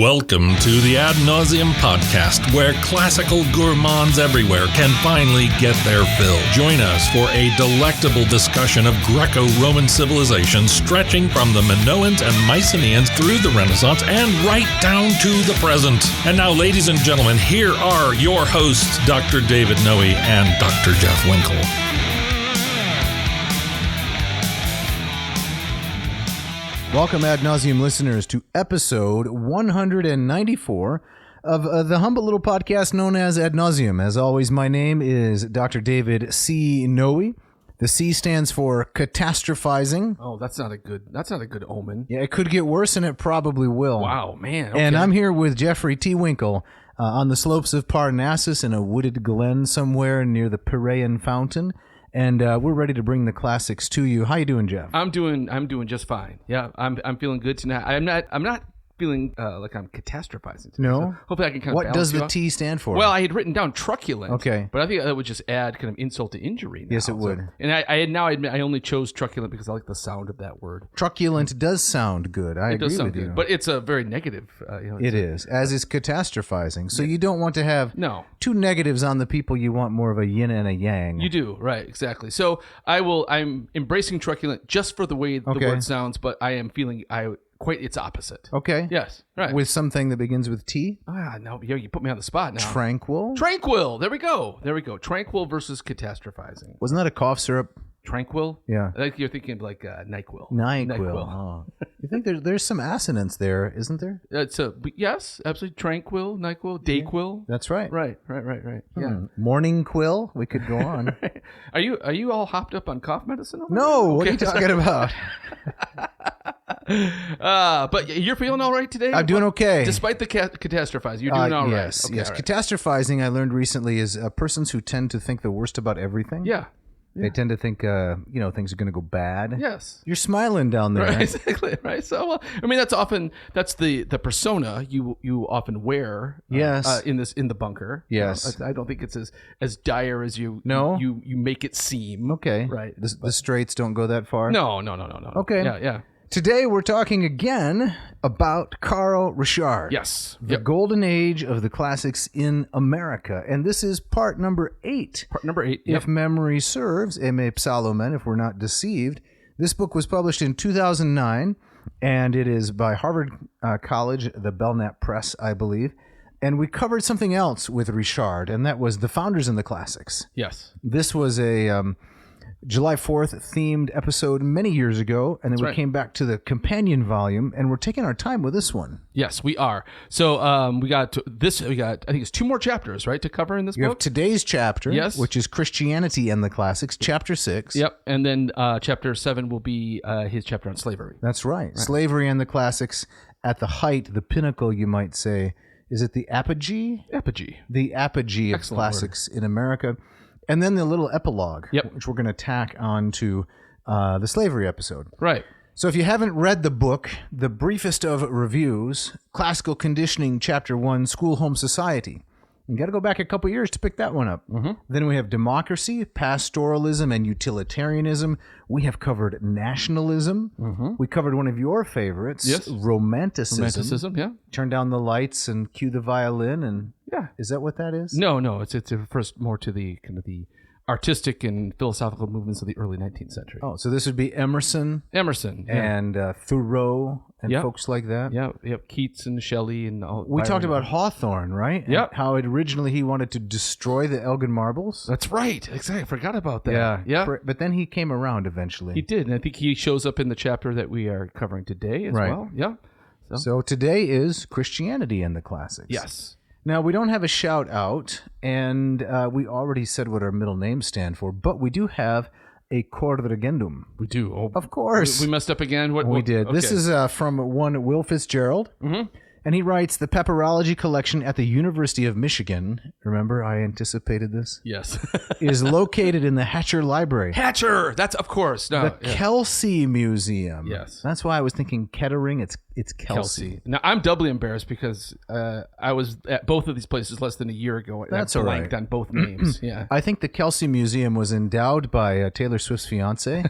Welcome to the Ad Nauseam podcast, where classical gourmands everywhere can finally get their fill. Join us for a delectable discussion of Greco-Roman civilization stretching from the Minoans and Mycenaeans through the Renaissance and right down to the present. And now, ladies and gentlemen, here are your hosts, Dr. David Noe and Dr. Jeff Winkle. Welcome, Ad Nauseam listeners, to episode 194 of the humble little podcast known as Ad Nauseam. As always, my name is Dr. David C. Noe. The C stands for catastrophizing. Oh, that's not a good omen. Yeah, it could get worse, and it probably will. Wow, man. Okay. And I'm here with Jeffrey T. Winkle on the slopes of Parnassus in a wooded glen somewhere near the Perennial fountain. And we're ready to bring the classics to you. How you doing, Jeff? I'm doing just fine. Yeah, I'm feeling good tonight. I'm not feeling like I'm catastrophizing tonight. No? So hopefully I can kind of What balance does you the out. T stand for? Well, I had written down truculent. Okay. But I think that would just add kind of insult to injury now. Yes, it would. So, and I admit I only chose truculent because I like the sound of that word. Truculent does sound good. I It agree does sound with you. good, but it's a very negative. It is, as is catastrophizing. So you don't want to have two negatives on the people. You want more of a yin and a yang. You do, right, exactly. So I'm embracing truculent just for the way the word sounds, but I am feeling quite its opposite. Okay. Yes, right. With something that begins with T? No, you put me on the spot now. Tranquil? Tranquil. There we go. Tranquil versus catastrophizing. Wasn't that a cough syrup? Tranquil? Yeah. I think you're thinking of like NyQuil. NyQuil. Oh. You think there's some assonance there, isn't there? Yes, absolutely. Tranquil, NyQuil, Dayquil. That's right. Right. Yeah. Morning quill. We could go on. Are you all hopped up on cough medicine? No. What are you talking about? But you're feeling all right today? I'm doing okay. Despite the catastrophizing, you're doing all right. Yes, Okay, yes. all right. Catastrophizing, I learned recently, is persons who tend to think the worst about everything. Yeah. They tend to think, things are going to go bad. Yes. You're smiling down there. Right, exactly. Right. So, I mean, that's the persona you often wear. Yes. In the bunker. Yes. I don't think it's as dire as you make it seem. Okay. Right. The straights don't go that far. No. Okay. Yeah. Today we're talking again about Carl Richard. Yes. The golden age of the classics in America. And this is part number 8. Part number 8. If memory serves, Eme Psalomen, if we're not deceived. This book was published in 2009, and it is by Harvard College, the Belknap Press, I believe. And we covered something else with Richard, and that was the founders in the classics. Yes. This was a July 4th themed episode many years ago, and then we came back to the companion volume, and we're taking our time with this one. Yes, we are. So we got I think it's 2 more chapters, right, to cover in this book? You have today's chapter, yes, which is Christianity and the Classics, chapter 6. Yep, and then chapter 7 will be his chapter on slavery. That's right. Slavery and the Classics at the height, the pinnacle, you might say. Is it the apogee? Apogee. The apogee of classics in America. And then the little epilogue, which we're going to tack on to the slavery episode. Right. So if you haven't read the book, the briefest of reviews, Classical Conditioning, Chapter 1, School Home Society. You got to go back a couple years to pick that one up. Mm-hmm. Then we have democracy, pastoralism, and utilitarianism. We have covered nationalism. Mm-hmm. We covered one of your favorites, romanticism. Romanticism, yeah. Turn down the lights and cue the violin. And is that what that is? No. It refers more to the kind of the artistic and philosophical movements of the early 19th century. Oh, so this would be Emerson. And Thoreau and folks like that. Yeah. Keats and Shelley and all. We talked about Hawthorne, right? Yeah. How originally he wanted to destroy the Elgin marbles. That's right. Exactly. I forgot about that. Yeah. But then he came around eventually. He did. And I think he shows up in the chapter that we are covering today as well. Yeah. So today is Christianity and the Classics. Yes. Now, we don't have a shout out, and we already said what our middle names stand for, but we do have a corrigendum. We do. Oh, of course. We messed up again? We did. Okay. This is from one Will Fitzgerald. Mm-hmm. And he writes, the Papyrology collection at the University of Michigan, remember I anticipated this? Yes. is located in the Hatcher Library. Hatcher! That's, of course. No, the Kelsey Museum. Yes. That's why I was thinking Kettering. It's Kelsey. Now, I'm doubly embarrassed because I was at both of these places less than a year ago. And That's I blanked on both names. Yeah. I think the Kelsey Museum was endowed by Taylor Swift's fiance.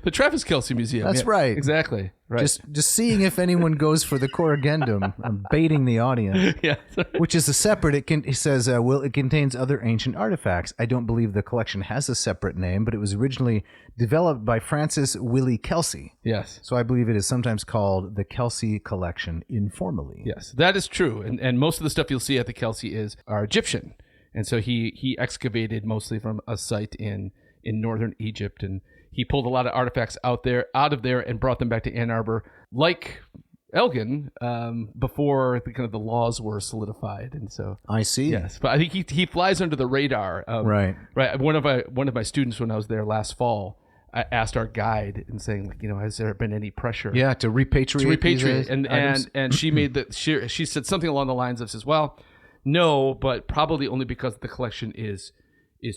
the Travis Kelce Museum. That's right. Exactly. Right. Just seeing if anyone goes for the corrigendum. I'm baiting the audience. Yeah. Which is a separate. It says, it contains other ancient artifacts. I don't believe the collection has a separate name, but it was originally developed by Francis Willie Kelsey. Yes. So I believe it is sometimes called the Kelsey Collection informally. Yes, that is true. And most of the stuff you'll see at the Kelsey are Egyptian. And so he excavated mostly from a site in northern Egypt, and he pulled a lot of artifacts out of there and brought them back to Ann Arbor, like Elgin, before the laws were solidified. And so I see. Yes, but I think he flies under the radar. Right. One of my students, when I was there last fall, I asked our guide and saying, has there been any pressure? Yeah, to repatriate. And she she said something along the lines of, says, well, no, but probably only because the collection is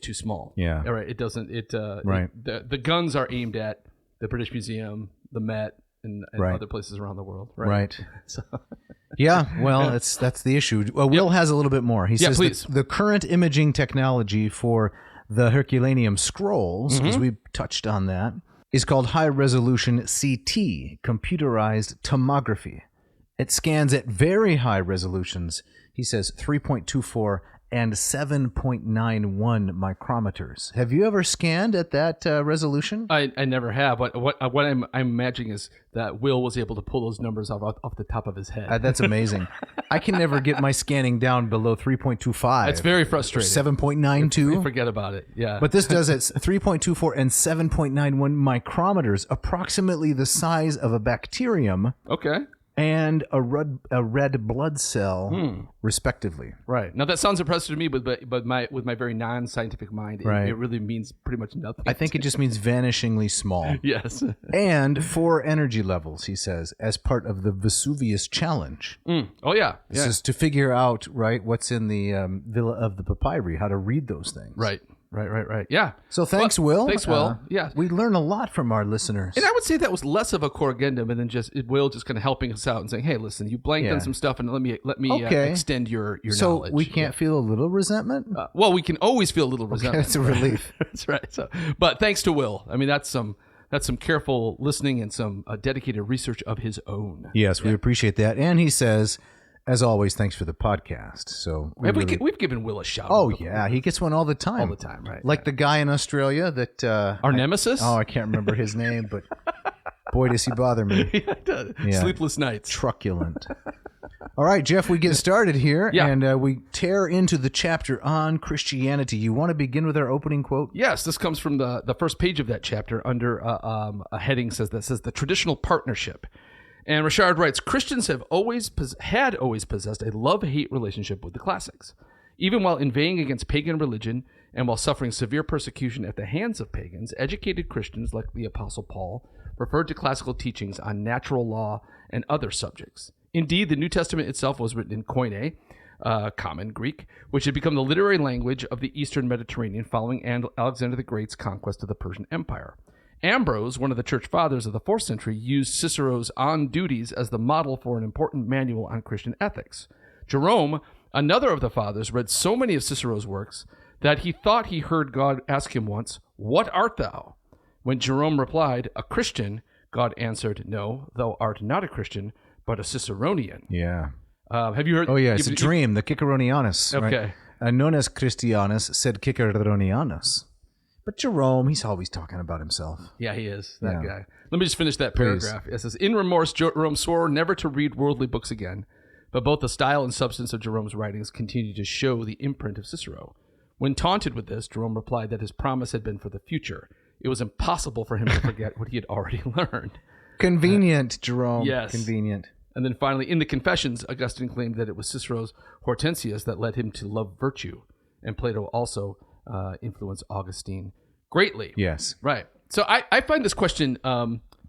too small. Yeah. All right. It doesn't. Right. The guns are aimed at the British Museum, the Met, and right. other places around the world. Right. So. Yeah. Well, that's the issue. Well, Will has a little bit more. He says please. The current imaging technology for the Herculaneum scrolls, because we touched on that, is called high resolution CT, computerized tomography. It scans at very high resolutions. He says 3.24 and 7.91 micrometers. Have you ever scanned at that resolution? I never have. But what I'm imagining is that Will was able to pull those numbers off the top of his head. That's amazing. I can never get my scanning down below 3.25. That's very frustrating. 7.92. Forget about it. Yeah. But this does it 3.24 and 7.91 micrometers, approximately the size of a bacterium. Okay. And a red blood cell, respectively. Right. Now that sounds impressive to me, but with my very non-scientific mind, it really means pretty much nothing. I think it just means vanishingly small. Yes. And 4 energy levels, he says, as part of the Vesuvius challenge. Oh yeah. This is to figure out what's in the Villa of the Papyri, how to read those things. Right. Yeah. So thanks, Will. Thanks, Will. Yeah. We learn a lot from our listeners. And I would say that was less of a corrigendum and then Will just kind of helping us out and saying, hey, listen, you blanked on some stuff and let me extend your knowledge. So we can't feel a little resentment? Well, we can always feel a little resentment. That's a relief. That's right. So, but thanks to Will. I mean, that's some careful listening and some dedicated research of his own. Yes, we appreciate that. And he says, as always, thanks for the podcast. So we've given Will a shout. Oh yeah, he gets one all the time. All the time, right? Like the guy in Australia that our nemesis. I can't remember his name, but boy, does he bother me. Yeah. Sleepless nights. Truculent. All right, Jeff, we get started here, and we tear into the chapter on Christianity. You want to begin with our opening quote? Yes, this comes from the first page of that chapter under a heading says the traditional partnership. And Richard writes, Christians have always possessed a love-hate relationship with the classics. Even while inveighing against pagan religion and while suffering severe persecution at the hands of pagans, educated Christians like the Apostle Paul referred to classical teachings on natural law and other subjects. Indeed, the New Testament itself was written in Koine, common Greek, which had become the literary language of the Eastern Mediterranean following Alexander the Great's conquest of the Persian Empire. Ambrose, one of the church fathers of the 4th century, used Cicero's On Duties as the model for an important manual on Christian ethics. Jerome, another of the fathers, read so many of Cicero's works that he thought he heard God ask him once, "What art thou?" When Jerome replied, "A Christian," God answered, "No, thou art not a Christian, but a Ciceronian." Yeah. Have you heard? Oh, yeah, it's a dream, the Ciceronianus. Okay. Right? Non est Christianus, sed Ciceronianus. But Jerome, he's always talking about himself. Yeah, he is, that guy. Let me just finish that paragraph. It says, in remorse, Jerome swore never to read worldly books again, but both the style and substance of Jerome's writings continue to show the imprint of Cicero. When taunted with this, Jerome replied that his promise had been for the future. It was impossible for him to forget what he had already learned. Convenient, Jerome. Yes. Convenient. And then finally, in the Confessions, Augustine claimed that it was Cicero's Hortensius that led him to love virtue, and Plato also influenced Augustine greatly. Yes. Right. So I find this question,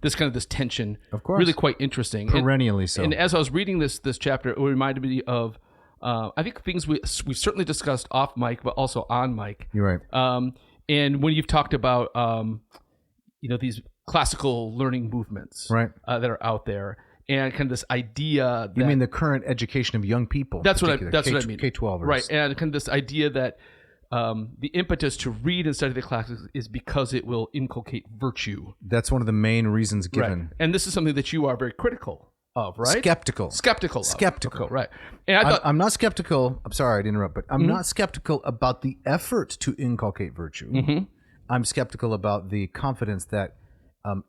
this tension, of course, really quite interesting. Perennially so. And as I was reading this chapter, it reminded me of, I think things we've certainly discussed off mic, but also on mic. You're right. And when you've talked about, these classical learning movements, right, that are out there. And kind of this idea that... You mean the current education of young people? That's what I mean. K-12ers. Right. And kind of this idea that the impetus to read and study the classics is because it will inculcate virtue. That's one of the main reasons given. Right. And this is something that you are very critical of, right? Skeptical. Skeptical, right. And I thought, I'm not skeptical. I'm sorry to interrupt, but I'm not skeptical about the effort to inculcate virtue. I'm skeptical about the confidence that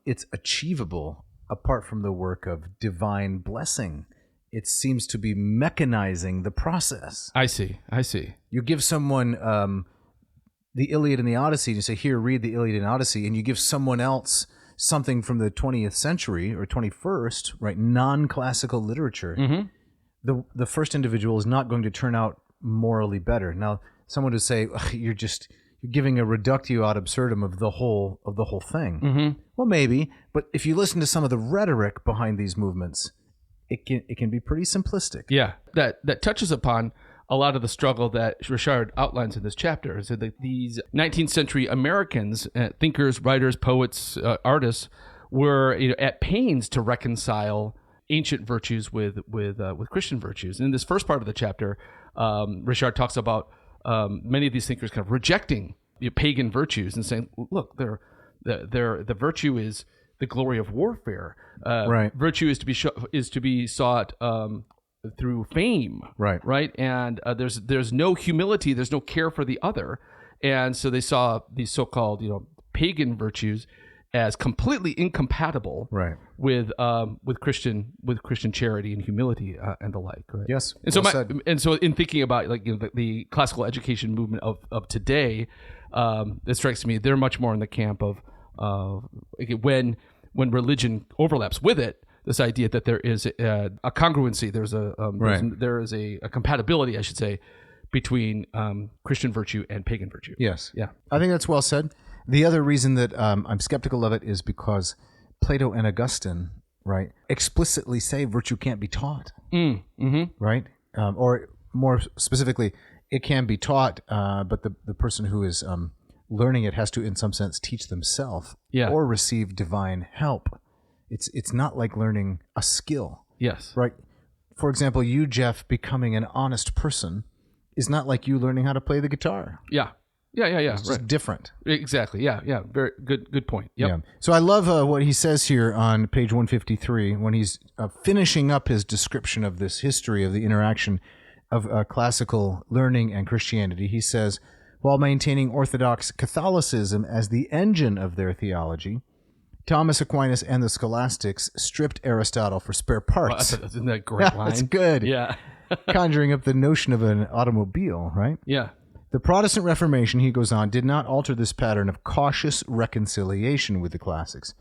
it's achievable apart from the work of divine blessing. It seems to be mechanizing the process. I see. You give someone the Iliad and the Odyssey, and you say, here, read the Iliad and Odyssey, and you give someone else something from the 20th century or 21st, right, non-classical literature, the first individual is not going to turn out morally better. Now, someone would say, you're giving a reductio ad absurdum of the whole thing. Well, maybe, but if you listen to some of the rhetoric behind these movements, it can be pretty simplistic. Yeah, that touches upon a lot of the struggle that Richard outlines in this chapter. So that these 19th century Americans, thinkers, writers, poets, artists, were at pains to reconcile ancient virtues with Christian virtues. And in this first part of the chapter, Richard talks about many of these thinkers kind of rejecting pagan virtues and saying, look, the virtue is the glory of warfare. Right. Virtue is to be sought through fame. Right. And there's no humility. There's no care for the other. And so they saw these so-called pagan virtues as completely incompatible with Christian charity and humility and the like. Right? Yes. And so in thinking about the classical education movement of today, it strikes me they're much more in the camp of when religion overlaps with it, this idea that there is a congruency, there is a compatibility, I should say, between Christian virtue and pagan virtue. Yes. Yeah. I think that's well said. The other reason that I'm skeptical of it is because Plato and Augustine, right, explicitly say virtue can't be taught. Right? Or more specifically, it can be taught, but the person who is learning it has to, in some sense, teach themselves or receive divine help. It's not like learning a skill. Yes. Right? For example, you, Jeff, becoming an honest person is not like you learning how to play the guitar. Yeah. It's just different. Exactly. Yeah. Very good point. Yep. Yeah. So I love what he says here on page 153 when he's finishing up his description of this history of the interaction of classical learning and Christianity. He says, while maintaining Orthodox Catholicism as the engine of their theology, Thomas Aquinas and the scholastics stripped Aristotle for spare parts. Isn't that a great line? That's good. Yeah. Conjuring up the notion of an automobile, right? Yeah. The Protestant Reformation, he goes on, did not alter this pattern of cautious reconciliation with the classics.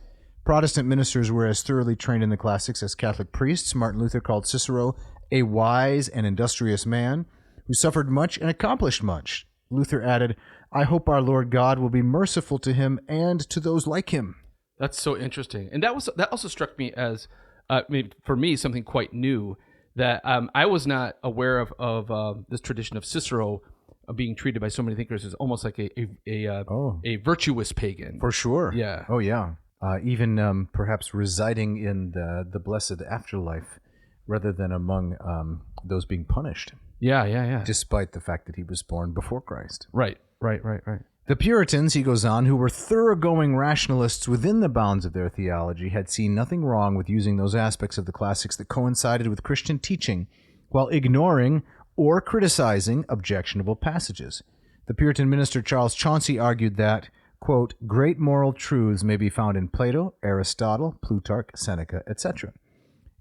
Protestant ministers were as thoroughly trained in the classics as Catholic priests. Martin Luther called Cicero a wise and industrious man who suffered much and accomplished much. Luther added, I hope our Lord God will be merciful to him and to those like him. That's so interesting. And that also struck me as, for me, something quite new, that I was not aware of this tradition of Cicero being treated by so many thinkers as almost like a virtuous pagan. For sure. Yeah. Oh, yeah. Even perhaps residing in the blessed afterlife rather than among those being punished. Yeah. Despite the fact that he was born before Christ. Right. The Puritans, he goes on, who were thoroughgoing rationalists within the bounds of their theology, had seen nothing wrong with using those aspects of the classics that coincided with Christian teaching while ignoring or criticizing objectionable passages. The Puritan minister Charles Chauncey argued that, quote, great moral truths may be found in Plato, Aristotle, Plutarch, Seneca, etc.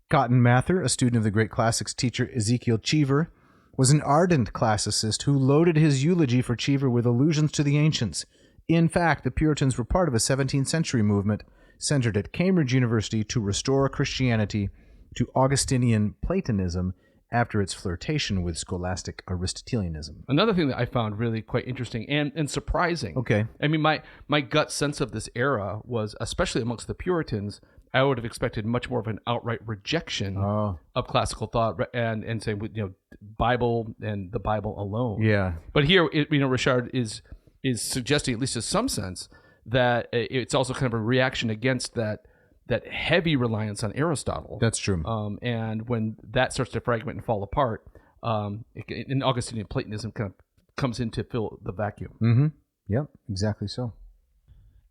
Cotton Mather, a student of the great classics teacher Ezekiel Cheever, was an ardent classicist who loaded his eulogy for Cheever with allusions to the ancients. In fact, the Puritans were part of a 17th century movement centered at Cambridge University to restore Christianity to Augustinian Platonism after its flirtation with scholastic Aristotelianism. Another thing that I found really quite interesting and surprising. Okay. I mean, my gut sense of this era was, especially amongst the Puritans, I would have expected much more of an outright rejection of classical thought and saying, Bible and the Bible alone. Yeah. But here, Richard is suggesting, at least in some sense, that it's also kind of a reaction against that heavy reliance on Aristotle. That's true. And when that starts to fragment and fall apart, in Augustinian Platonism kind of comes in to fill the vacuum. Mm-hmm. Yep, exactly so.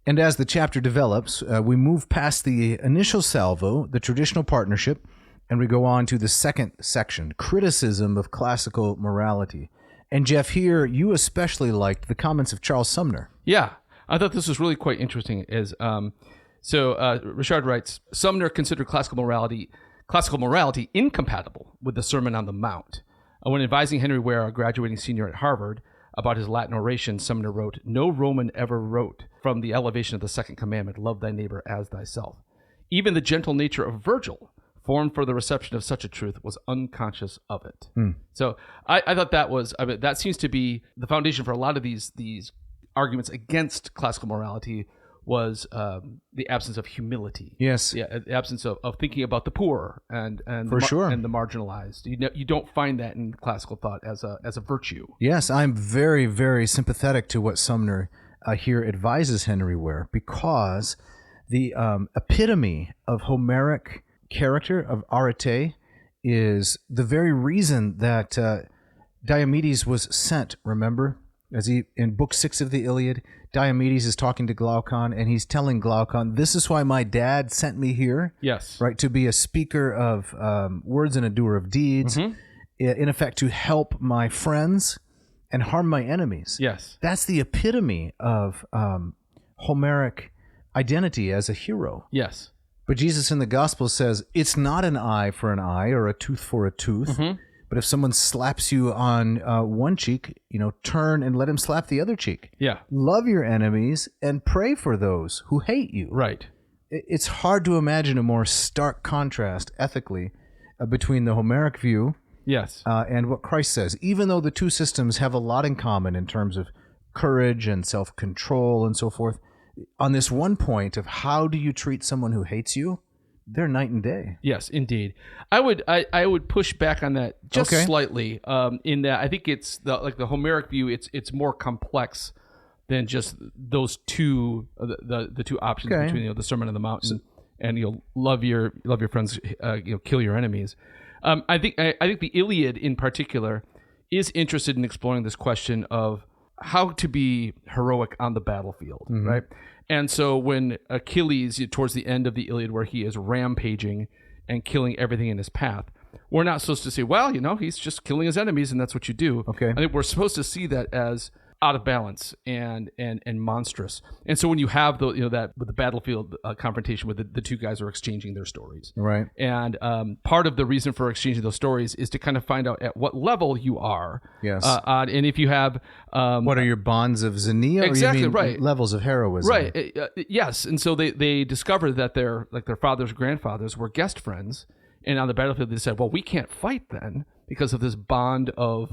And as the chapter develops, we move past the initial salvo, the traditional partnership, and we go on to the second section, criticism of classical morality. And Jeff, here you especially liked the comments of Charles Sumner. Yeah, I thought this was really quite interesting. Richard writes, Sumner considered classical morality incompatible with the Sermon on the Mount. When advising Henry Ware, a graduating senior at Harvard, about his Latin oration, Sumner wrote, "No Roman ever wrote from the elevation of the second commandment, love thy neighbor as thyself. Even the gentle nature of Virgil, formed for the reception of such a truth, was unconscious of it." So I thought that seems to be the foundation for a lot of these arguments against classical morality was the absence of humility. Yes. Yeah, the absence of thinking about the poor and For sure. and the marginalized. You don't find that in classical thought as a virtue. Yes, I'm very, very sympathetic to what Sumner here advises Henry Ware, because the epitome of Homeric character, of arete, is the very reason that Diomedes was sent, remember? In Book 6 of the Iliad, Diomedes is talking to Glaucon, and he's telling Glaucon, this is why my dad sent me here. Yes. Right, to be a speaker of words and a doer of deeds, in effect, to help my friends and harm my enemies. Yes. That's the epitome of Homeric identity as a hero. Yes. But Jesus in the Gospel says, it's not an eye for an eye or a tooth for a tooth. But if someone slaps you on one cheek, turn and let him slap the other cheek. Yeah. Love your enemies and pray for those who hate you. Right. It's hard to imagine a more stark contrast ethically between the Homeric view Yes. And what Christ says. Even though the two systems have a lot in common in terms of courage and self-control and so forth, on this one point of how do you treat someone who hates you, they're night and day. Yes, indeed. I would push back on that just slightly. In that I think it's the Homeric view. It's more complex than just those two the two options between the Sermon on the Mount and love your friends, kill your enemies. I think the Iliad in particular is interested in exploring this question of how to be heroic on the battlefield, right? And so when Achilles, towards the end of the Iliad, where he is rampaging and killing everything in his path, we're not supposed to say, well, he's just killing his enemies and that's what you do. Okay. I think we're supposed to see that as out of balance and monstrous. And so when you have that with the battlefield confrontation with the two guys are exchanging their stories, right? And part of the reason for exchanging those stories is to kind of find out at what level you are. Yes. And if you have what are your bonds of xenia? Exactly, or you mean right. Levels of heroism, right? Yes. And so they discovered that their fathers, grandfathers were guest friends, and on the battlefield they said, well, we can't fight then because of this bond of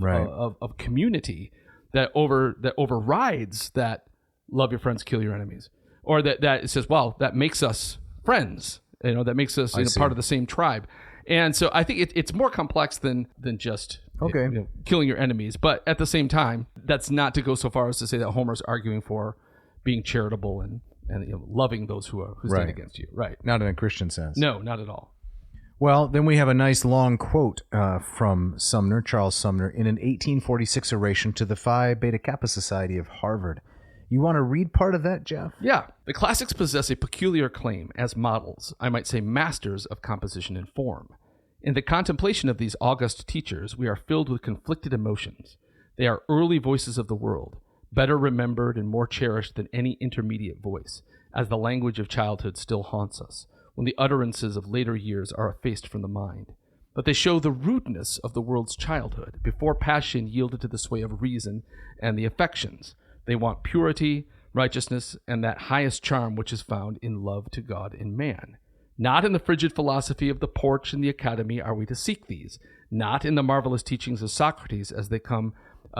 community that overrides that love your friends, kill your enemies, or that it says, well, that makes us friends, that makes us part of the same tribe. And so I think it's more complex than just killing your enemies. But at the same time, that's not to go so far as to say that Homer's arguing for being charitable and loving those who stand against you. Right. Not in a Christian sense. No, not at all. Well, then we have a nice long quote from Sumner, Charles Sumner, in an 1846 oration to the Phi Beta Kappa Society of Harvard. You want to read part of that, Jeff? Yeah. The classics possess a peculiar claim as models, I might say masters of composition and form. In the contemplation of these august teachers, we are filled with conflicted emotions. They are early voices of the world, better remembered and more cherished than any intermediate voice, as the language of childhood still haunts us, when the utterances of later years are effaced from the mind. But they show the rudeness of the world's childhood, before passion yielded to the sway of reason and the affections. They want purity, righteousness, and that highest charm which is found in love to God and man. Not in the frigid philosophy of the porch and the academy are we to seek these, not in the marvelous teachings of Socrates as they come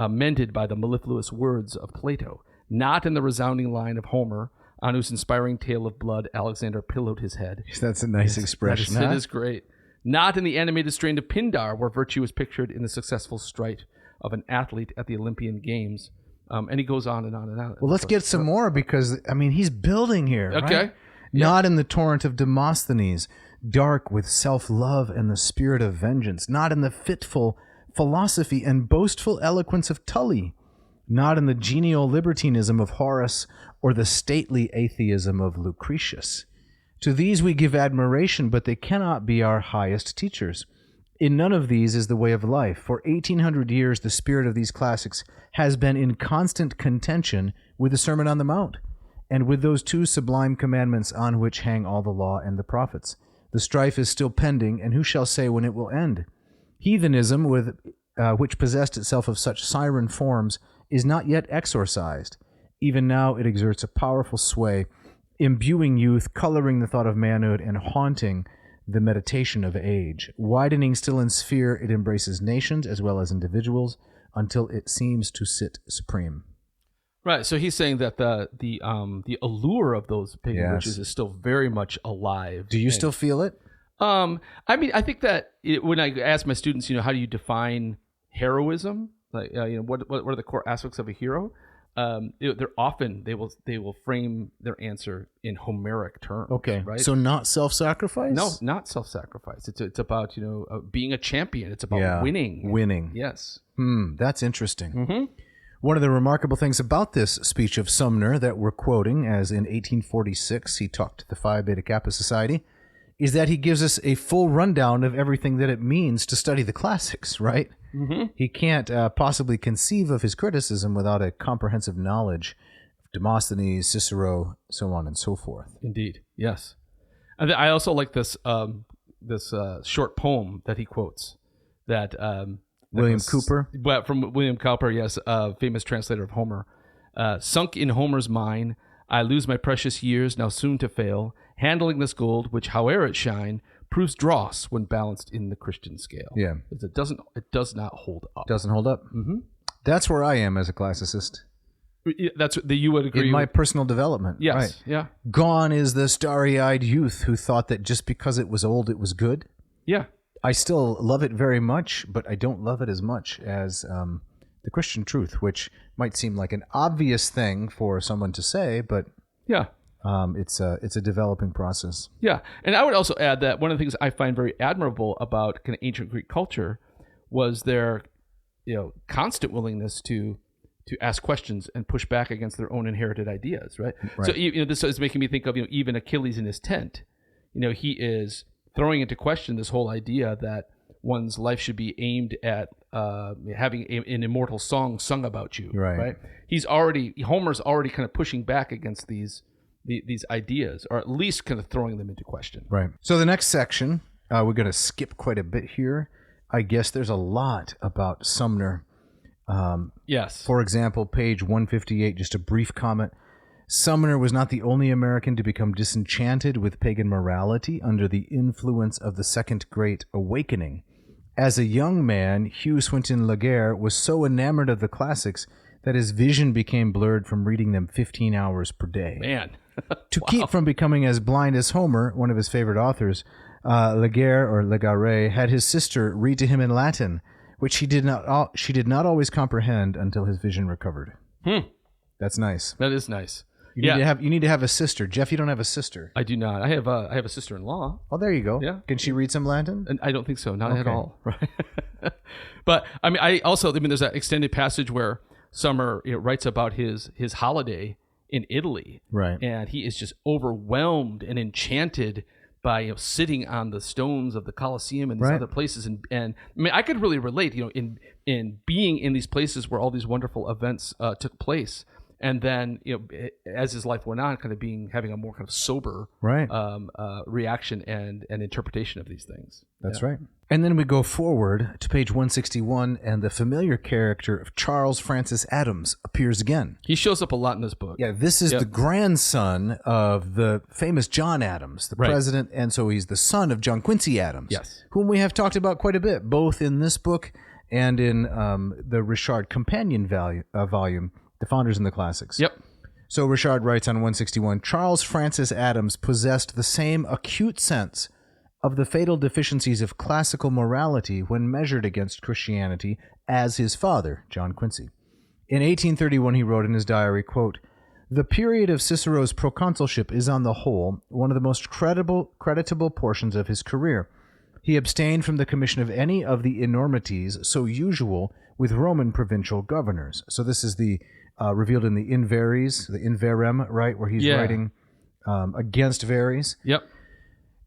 mended by the mellifluous words of Plato, not in the resounding line of Homer, on whose inspiring tale of blood Alexander pillowed his head. That's a nice expression. It is great. Not in the animated strain of Pindar, where virtue is pictured in the successful stride of an athlete at the Olympian Games. And he goes on and on and on. Well, let's get some more because, he's building here. Okay. Right? Not in the torrent of Demosthenes, dark with self-love and the spirit of vengeance. Not in the fitful philosophy and boastful eloquence of Tully, not in the genial libertinism of Horace or the stately atheism of Lucretius. To these we give admiration, but they cannot be our highest teachers. In none of these is the way of life. For 1800 years, the spirit of these classics has been in constant contention with the Sermon on the Mount, and with those two sublime commandments on which hang all the law and the prophets. The strife is still pending, and who shall say when it will end? Heathenism, which possessed itself of such siren forms, is not yet exorcised. Even now it exerts a powerful sway, imbuing youth, coloring the thought of manhood, and haunting the meditation of age. Widening still in sphere, it embraces nations as well as individuals, until it seems to sit supreme. Right. So he's saying that the allure of those pagan witches is still very much alive. Do you still feel it? I mean, I think that when I ask my students, how do you define heroism? Like, what are the core aspects of a hero? They're often they will frame their answer in Homeric terms. Okay, right. So not self-sacrifice. No, not self-sacrifice. It's about being a champion. It's about winning. Winning. Yes. That's interesting. One of the remarkable things about this speech of Sumner that we're quoting, as in 1846 he talked to the Phi Beta Kappa Society, is that he gives us a full rundown of everything that it means to study the classics, right? He can't possibly conceive of his criticism without a comprehensive knowledge of Demosthenes, Cicero, so on and so forth. Indeed, yes. And I also like this short poem that he quotes that William Cooper? Well, from William Cowper, yes, famous translator of Homer. Sunk in Homer's mine, I lose my precious years, now soon to fail, handling this gold, which, howe'er it shine, proves dross when balanced in the Christian scale. Yeah. It does not hold up. Doesn't hold up? That's where I am as a classicist. That's you would agree in my with. personal development. Yes, right. yeah. Gone is the starry-eyed youth who thought that just because it was old, it was good. Yeah. I still love it very much, but I don't love it as much as the Christian truth, which might seem like an obvious thing for someone to say, but yeah, it's a developing process. Yeah, and I would also add that one of the things I find very admirable about kind of ancient Greek culture was their constant willingness to ask questions and push back against their own inherited ideas, right? So this is making me think of even Achilles in his tent. He is throwing into question this whole idea that one's life should be aimed at having an immortal song sung about you, right? Homer's already kind of pushing back against these ideas, or at least kind of throwing them into question. Right. So the next section, we're going to skip quite a bit here. I guess there's a lot about Sumner. Yes. For example, page 158, just a brief comment. Sumner was not the only American to become disenchanted with pagan morality under the influence of the Second Great Awakening. As a young man, Hugh Swinton Laguerre was so enamored of the classics that his vision became blurred from reading them 15 hours per day. Man. To keep from becoming as blind as Homer, one of his favorite authors, Laguerre had his sister read to him in Latin, which she did not always comprehend until his vision recovered. That's nice. That is nice. You need to have a sister. Jeff, you don't have a sister. I do not. I have a sister-in-law. Oh, there you go. Yeah. Can she read some Latin? And I don't think so. Not at all. Right. But there's that extended passage where Sumner writes about his holiday in Italy. Right. And he is just overwhelmed and enchanted by sitting on the stones of the Colosseum and these other places. And I could really relate, in being in these places where all these wonderful events took place. And then, as his life went on, kind of having a more kind of sober reaction and interpretation of these things. That's right. And then we go forward to page 161, and the familiar character of Charles Francis Adams appears again. He shows up a lot in this book. Yeah, this is the grandson of the famous John Adams, the president, and so he's the son of John Quincy Adams, whom we have talked about quite a bit, both in this book and in the Richard Companion volume, The Founders and the Classics. Yep. So Richard writes on 161, Charles Francis Adams possessed the same acute sense of the fatal deficiencies of classical morality when measured against Christianity as his father, John Quincy. In 1831, he wrote in his diary, quote, "The period of Cicero's proconsulship is on the whole one of the most creditable portions of his career. He abstained from the commission of any of the enormities so usual with Roman provincial governors. So this is the revealed in the Inveries, the Inverem, right, where he's writing against Verres. Yep.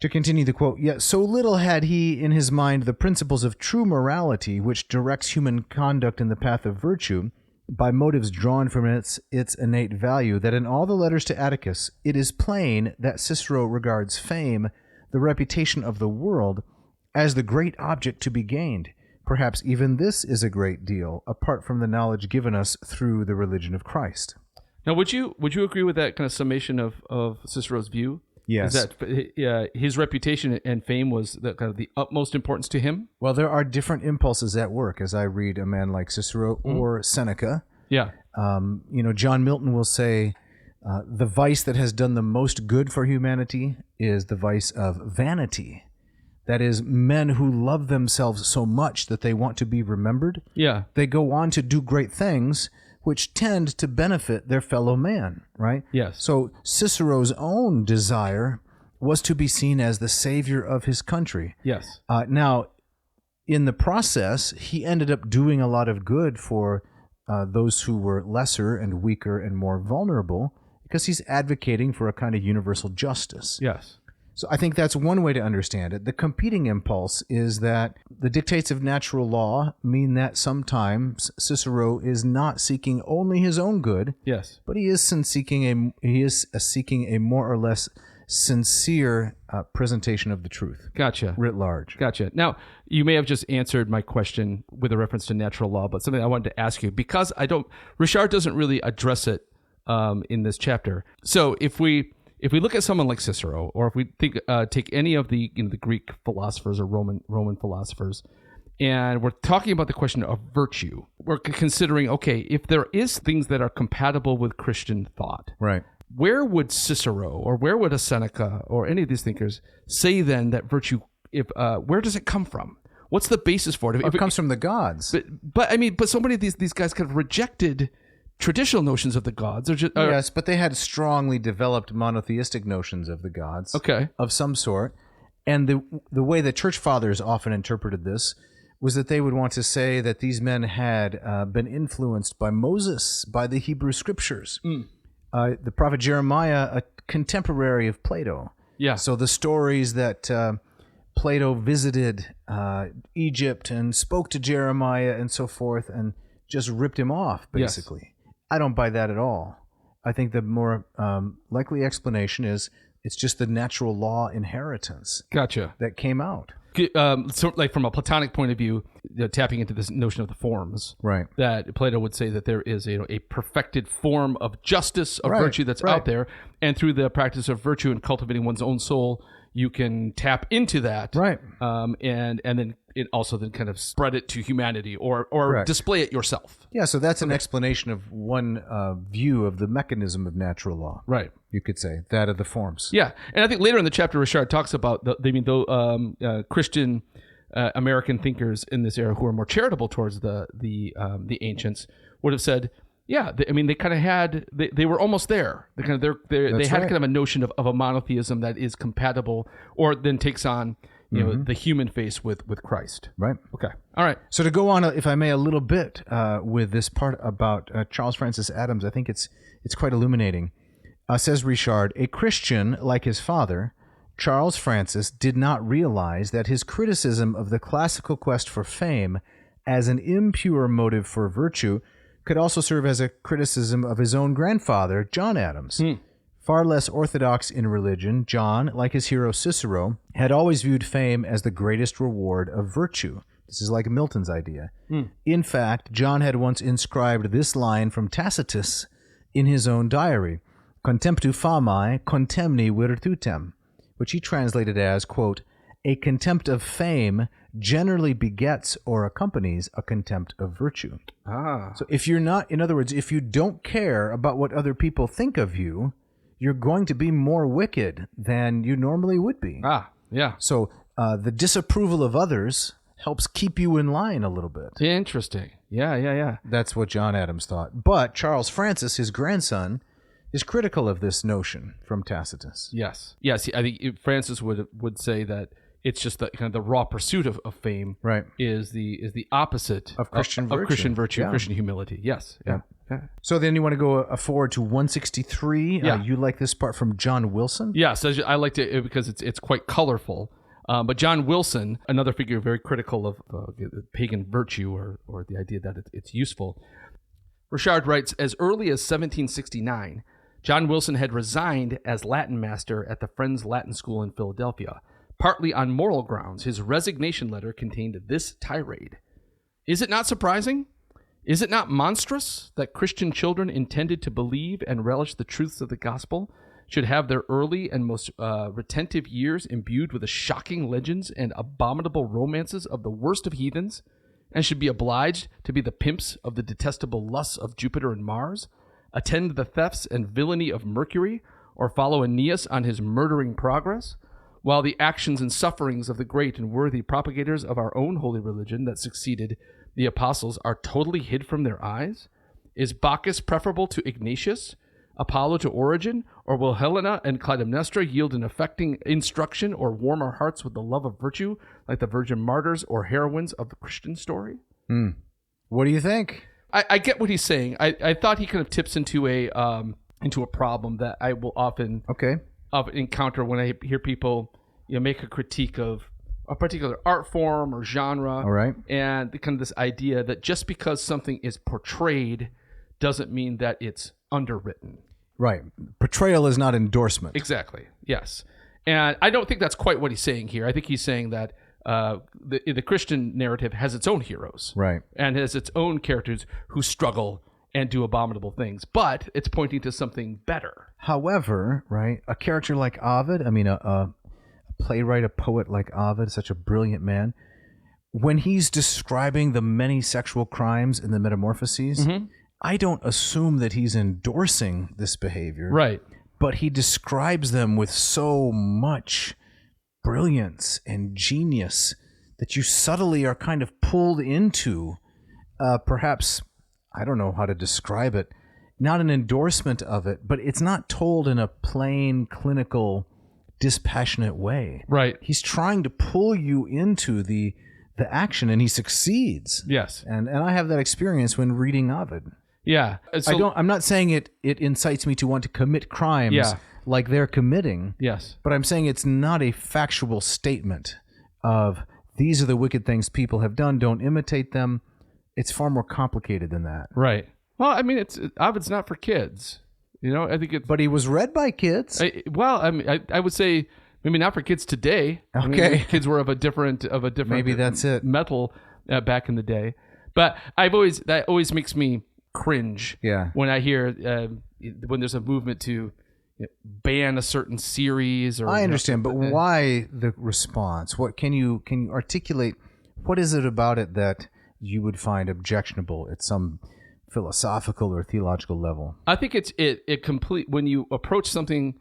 To continue the quote, yet so little had he in his mind the principles of true morality, which directs human conduct in the path of virtue, by motives drawn from its innate value, that in all the letters to Atticus, it is plain that Cicero regards fame, the reputation of the world, as the great object to be gained. Perhaps even this is a great deal, apart from the knowledge given us through the religion of Christ. Now, would you agree with that kind of summation of Cicero's view? Yes. Is that his reputation and fame was kind of the utmost importance to him? Well, there are different impulses at work as I read a man like Cicero or Seneca. Yeah. John Milton will say, the vice that has done the most good for humanity is the vice of vanity. That is, men who love themselves so much that they want to be remembered. Yeah. They go on to do great things which tend to benefit their fellow man, right? Yes. So Cicero's own desire was to be seen as the savior of his country. Yes. Now, in the process, he ended up doing a lot of good for those who were lesser and weaker and more vulnerable, because he's advocating for a kind of universal justice. Yes. So I think that's one way to understand it. The competing impulse is that the dictates of natural law mean that sometimes Cicero is not seeking only his own good, Yes. but he is seeking a more or less sincere presentation of the truth. Gotcha. Writ large. Gotcha. Now, you may have just answered my question with a reference to natural law, but something I wanted to ask you, because Richard doesn't really address it in this chapter. So if we look at someone like Cicero, or if we take any of the the Greek philosophers or Roman philosophers, and we're talking about the question of virtue, we're considering, okay, if there is things that are compatible with Christian thought, Right. where would Cicero or where would a Seneca or any of these thinkers say then that virtue? Where does it come from? What's the basis for it? It comes from the gods. But so many of these guys kind of rejected traditional notions of the gods. Yes, but they had strongly developed monotheistic notions of the gods. Okay. Of some sort. And the way the church fathers often interpreted this was that they would want to say that these men had been influenced by Moses, by the Hebrew scriptures. The prophet Jeremiah, a contemporary of Plato. Yeah. So the stories that Plato visited Egypt and spoke to Jeremiah and so forth and just ripped him off, basically. Yes. I don't buy that at all. I think the more likely explanation is it's just the natural law inheritance. Gotcha. That came out. So, like from a Platonic point of view, tapping into this notion of the forms, right? That Plato would say that there is a perfected form of justice, of virtue that's out there, and through the practice of virtue and cultivating one's own soul, you can tap into that, right? And then it also then kind of spread it to humanity or display it yourself. Yeah, so that's an explanation of one view of the mechanism of natural law, right? You could say that of the forms. Yeah, and I think later in the chapter, Richard talks about Christian American thinkers in this era who are more charitable towards the ancients would have said, yeah, they kind of had they were almost there. They had kind of a notion of a monotheism that is compatible, or then takes on the human face with Christ. Right. Okay. All right. So to go on, if I may, a little bit with this part about Charles Francis Adams, I think it's quite illuminating. Says Richard, a Christian like his father, Charles Francis did not realize that his criticism of the classical quest for fame as an impure motive for virtue could also serve as a criticism of his own grandfather, John Adams. Far less orthodox in religion, John, like his hero Cicero, had always viewed fame as the greatest reward of virtue. This is like Milton's idea. In fact, John had once inscribed this line from Tacitus in his own diary, contemptu famae, contemni virtutem, which he translated as, quote, a contempt of fame generally begets or accompanies a contempt of virtue. So if you're not, in other words, if you don't care about what other people think of you, you're going to be more wicked than you normally would be. Yeah. So the disapproval of others helps keep you in line a little bit. Interesting. Yeah. That's what John Adams thought. But Charles Francis, his grandson, is critical of this notion from Tacitus. Yes. I think Francis would say that It's just the kind of the raw pursuit of fame Right. is the opposite Of Christian virtue. of Christian virtue, Yeah. Christian humility. Yes. Yeah. So then you want to go forward to 163. Yeah. You like this part from John Wilson? Yes, I liked it because it's quite colorful. But John Wilson, another figure very critical of pagan virtue or the idea that it's useful. Richard writes, as early as 1769, John Wilson had resigned as Latin master at the Friends Latin School in Philadelphia. Partly on moral grounds, his resignation letter contained this tirade. Is it not surprising? Is it not monstrous that Christian children intended to believe and relish the truths of the gospel should have their early and most retentive years imbued with the shocking legends and abominable romances of the worst of heathens, and should be obliged to be the pimps of the detestable lusts of Jupiter and Mars, attend the thefts and villainy of Mercury, or follow Aeneas on his murdering progress, while the actions and sufferings of the great and worthy propagators of our own holy religion that succeeded the apostles are totally hid from their eyes? Is Bacchus preferable to Ignatius, Apollo to Origen, or will Helena and Clytemnestra yield an affecting instruction or warm our hearts with the love of virtue like the virgin martyrs or heroines of the Christian story? What do you think? I get what he's saying. I thought he kind of tips into a problem that I will often encounter when I hear people make a critique of a particular art form or genre. All right. And kind of this idea that just because something is portrayed doesn't mean that it's underwritten. Right. Portrayal is not endorsement. Exactly. Yes. And I don't think that's quite what he's saying here. I think he's saying that the Christian narrative has its own heroes. Right. And has its own characters who struggle and do abominable things, but it's pointing to something better. However, right, a character like Ovid, I mean, a playwright, a poet like Ovid, such a brilliant man, when he's describing the many sexual crimes in the Metamorphoses, I don't assume that he's endorsing this behavior. Right. But he describes them with so much brilliance and genius that you subtly are kind of pulled into perhaps, I don't know how to describe it, not an endorsement of it, but it's not told in a plain, clinical, dispassionate way. Right. He's trying to pull you into the action, and he succeeds. Yes. And I have that experience when reading Ovid. Yeah. So, I'm not saying it incites me to want to commit crimes like they're committing. Yes. But I'm saying it's not a factual statement of these are the wicked things people have done, don't imitate them. It's far more complicated than that. Right. Well, I mean, Ovid's not for kids. I think it's. But he was read by kids. I would say maybe not for kids today. Okay. I mean, kids were of a different. Maybe that's it. Metal back in the day, but that always makes me cringe. Yeah. When I hear when there's a movement to ban a certain series, or I understand, but why the response? What can you articulate? What is it about it that you would find objectionable at some philosophical or theological level? I think it complete when you approach something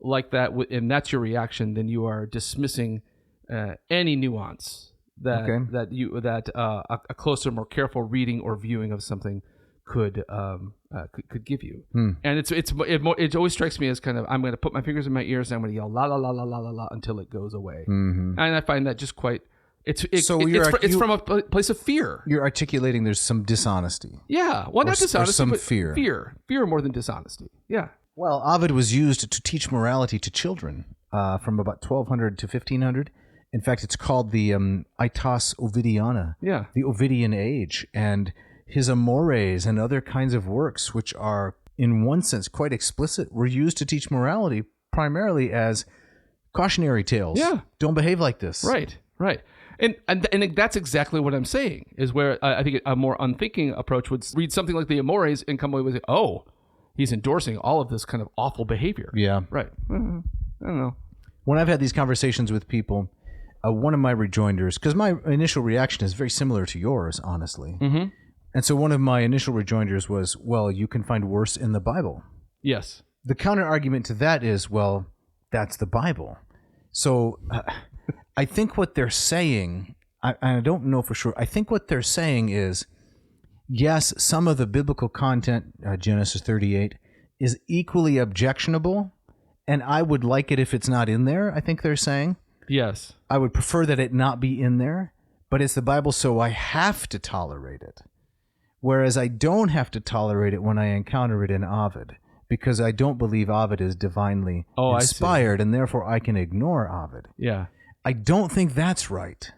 like that, and that's your reaction, then you are dismissing any nuance that a closer, more careful reading or viewing of something could give you. And it always strikes me as kind of, I'm going to put my fingers in my ears and I'm going to yell la la la la la la la until it goes away. And I find that just quite. It's from a place of fear. You're articulating there's some dishonesty. Yeah, well, not dishonesty, some but fear. Fear more than dishonesty. Yeah. Well, Ovid was used to teach morality to children from about 1200 to 1500. In fact, it's called the Aetas Ovidiana, the Ovidian age, and his Amores and other kinds of works, which are in one sense quite explicit, were used to teach morality primarily as cautionary tales. Yeah, don't behave like this. Right. And that's exactly what I'm saying, is where I think a more unthinking approach would read something like the Amores and come away with, oh, he's endorsing all of this kind of awful behavior. Yeah. Right. I don't know. When I've had these conversations with people, one of my rejoinders, because my initial reaction is very similar to yours, honestly. Mm-hmm. And so one of my initial rejoinders was, well, you can find worse in the Bible. Yes. The counter argument to that is, well, that's the Bible. So I think what they're saying, I don't know for sure, I think what they're saying is, yes, some of the biblical content, Genesis 38, is equally objectionable, and I would like it if it's not in there, I think they're saying. Yes. I would prefer that it not be in there, but it's the Bible, so I have to tolerate it. Whereas I don't have to tolerate it when I encounter it in Ovid, because I don't believe Ovid is divinely inspired, and therefore I can ignore Ovid. Yeah. I don't think that's right.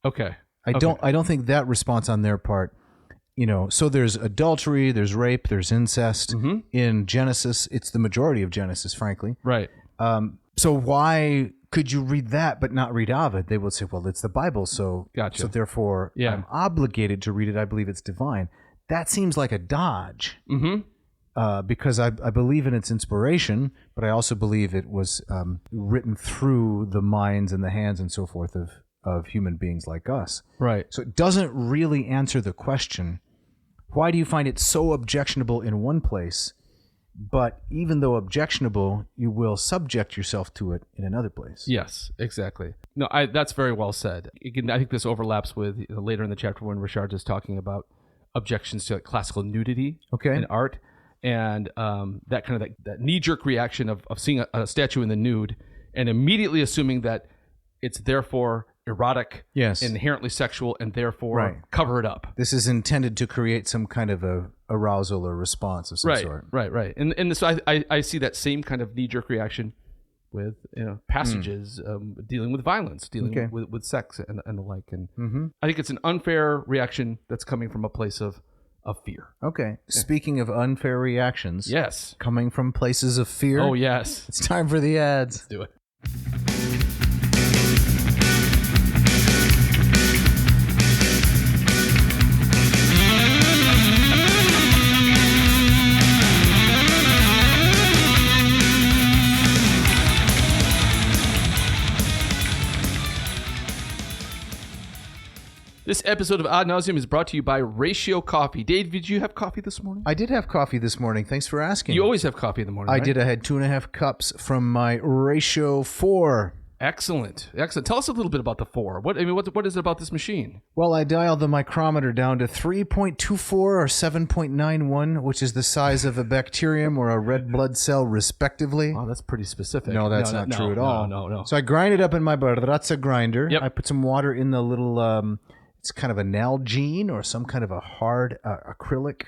Okay. I don't think that response on their part, so there's adultery, there's rape, there's incest in Genesis. It's the majority of Genesis, frankly. Right. So why could you read that but not read Ovid? They would say, well, it's the Bible, so therefore I'm obligated to read it. I believe it's divine. That seems like a dodge. Because I believe in its inspiration, but I also believe it was written through the minds and the hands and so forth of human beings like us. Right. So it doesn't really answer the question, why do you find it so objectionable in one place, but even though objectionable, you will subject yourself to it in another place? Yes, exactly. No, that's very well said. Again, I think this overlaps with later in the chapter when Richard is talking about objections to classical nudity in art. And that kind of that knee-jerk reaction of seeing a statue in the nude and immediately assuming that it's therefore erotic, inherently sexual, and therefore cover it up. This is intended to create some kind of a arousal or response of some sort. Right. And so I see that same kind of knee-jerk reaction with passages dealing with violence, dealing with sex and the like. And I think it's an unfair reaction that's coming from a place of fear. Okay. Speaking of unfair reactions. Yes. Coming from places of fear. Oh, yes. It's time for the ads. Let's do it. This episode of Ad Nauseam is brought to you by Ratio Coffee. Dave, did you have coffee this morning? I did have coffee this morning. Thanks for asking. You always have coffee in the morning, I right? did. I had 2.5 cups from my Ratio 4. Excellent. Tell us a little bit about the 4. What is it about this machine? Well, I dialed the micrometer down to 3.24 or 7.91, which is the size of a bacterium or a red blood cell, respectively. Oh, that's pretty specific. No, that's not true at all. No. So I grind it up in my Barazza grinder. Yep. I put some water in the little... it's kind of a Nalgene or some kind of a hard acrylic